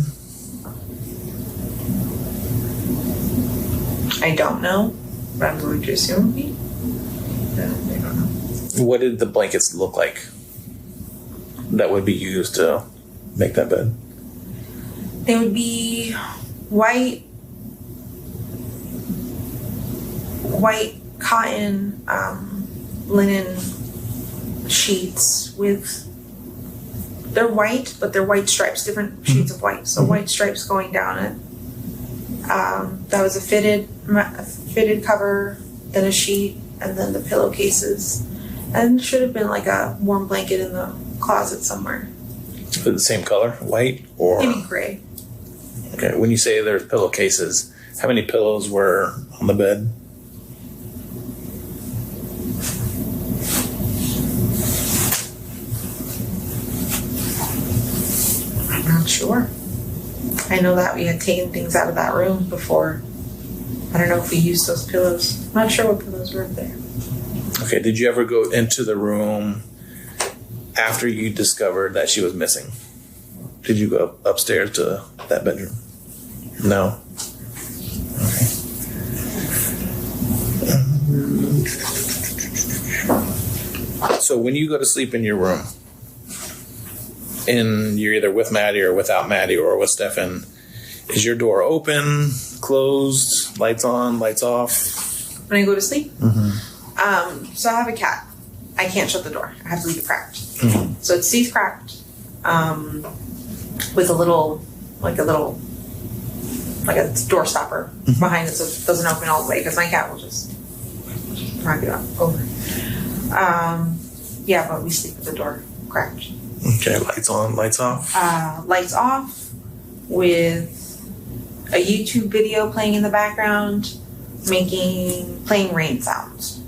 I don't know, but I'm going to assume he. I don't know. What did the blankets look like that would be used to make that bed? They would be white cotton linen sheets they're white, but they're white stripes, different shades of white. So white stripes going down it. That was a fitted cover, then a sheet, and then the pillowcases. And should have been like a warm blanket in the closet somewhere. The same color, white or maybe gray. Okay. When you say there's pillowcases, how many pillows were on the bed? I'm not sure. I know that we had taken things out of that room before. I don't know if we used those pillows. I'm not sure what pillows were up there. Okay, did you ever go into the room after you discovered that she was missing? Did you go upstairs to that bedroom? No? Okay. So when you go to sleep in your room, and you're either with Maddie or without Maddie or with Stefan, is your door open, closed, lights on, lights off? When I go to sleep? Mm-hmm. So I have a cat. I can't shut the door. I have to leave it cracked. Mm-hmm. So it stays cracked with a door stopper behind it so it doesn't open all the way because my cat will just knock it over. Yeah, but we sleep with the door cracked. Okay, lights on, lights off? Lights off with a YouTube video playing in the background, playing rain sounds.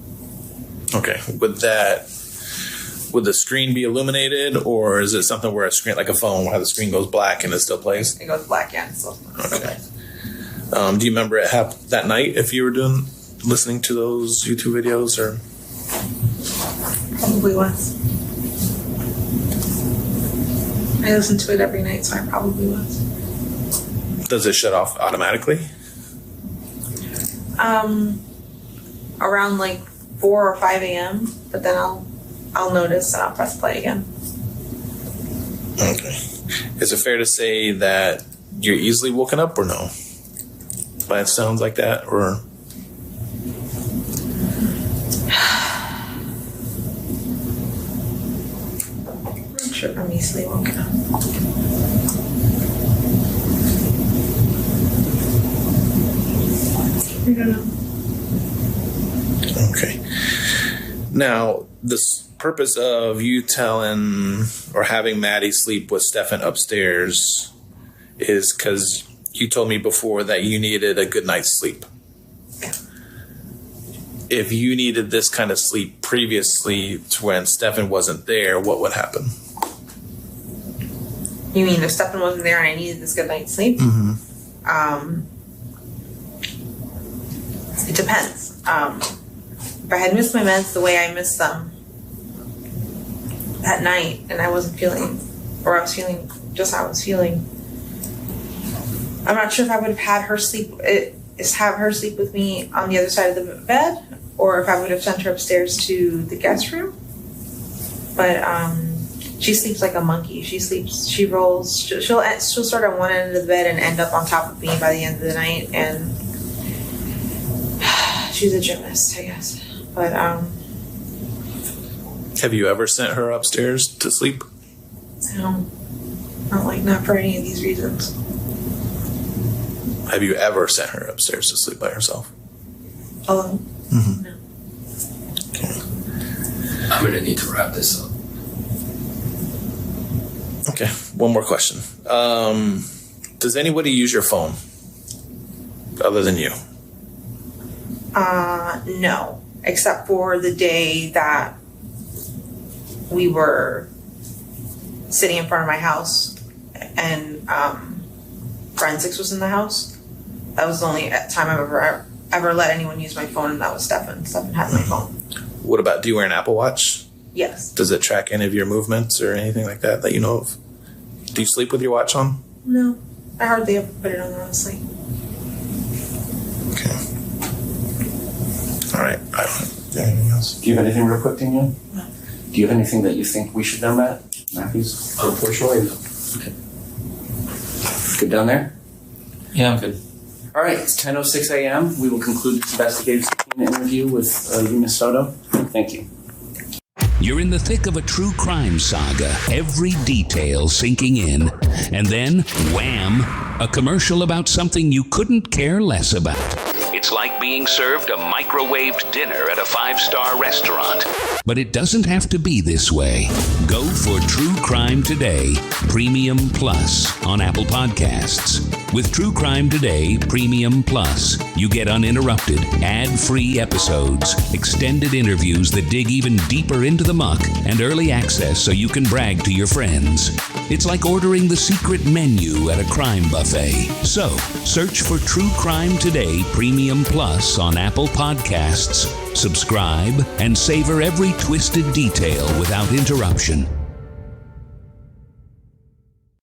Okay, would the screen be illuminated, or is it something where a screen, like a phone, where the screen goes black and it still plays? It goes black, yeah. Okay. Do you remember it happened that night if you were listening to those YouTube videos, or? Probably was. I listen to it every night, so I probably was. Does it shut off automatically? Around like 4 or 5 a.m., but then I'll notice and I'll press play again. Okay. Is it fair to say that you're easily woken up or no? By sounds like that, or? I'm not sure if I'm easily woken up. I don't know. Okay. Now, the purpose of you telling or having Maddie sleep with Stefan upstairs is because you told me before that you needed a good night's sleep. if you needed this kind of sleep previously to when Stefan wasn't there, what would happen? You mean if Stefan wasn't there and I needed this good night's sleep? It depends. If I had missed my meds the way I missed them that night and I wasn't feeling, or I was feeling just how I was feeling, I'm not sure if I would have had her sleep, have her sleep with me on the other side of the bed, or if I would have sent her upstairs to the guest room. But she sleeps like a monkey. She rolls. She'll start on one end of the bed and end up on top of me by the end of the night. And she's a gymnast, I guess. But have you ever sent her upstairs to sleep? No, not for any of these reasons. Have you ever sent her upstairs to sleep by herself? Alone? No. Okay. I'm gonna need to wrap this up. Okay, one more question. Does anybody use your phone other than you? No, except for the day that we were sitting in front of my house and forensics was in the house. That was the only time I've ever let anyone use my phone, and that was Stefan. Stefan had my phone. What about, do you wear an Apple Watch? Yes. Does it track any of your movements or anything like that you know of? Do you sleep with your watch on? No, I hardly ever put it on, honestly. Okay. All right. I don't have anything else. Do you have anything real quick, Danielle? No. Do you have anything that you think we should know, Matthews? Unfortunately, no. Good down there? Yeah, I'm good. All right, it's 10:06 a.m. We will conclude this investigative subpoena interview with you, Ms. Soto. Thank you. You're in the thick of a true crime saga, every detail sinking in. And then, wham, a commercial about something you couldn't care less about. It's like being served a microwaved dinner at a 5-star restaurant. But it doesn't have to be this way. Go for True Crime Today Premium Plus on Apple Podcasts. With True Crime Today Premium Plus, you get uninterrupted, ad-free episodes, extended interviews that dig even deeper into the muck, and early access so you can brag to your friends. It's like ordering the secret menu at a crime buffet. So, search for True Crime Today Premium Plus on Apple Podcasts, subscribe, and savor every twisted detail without interruption.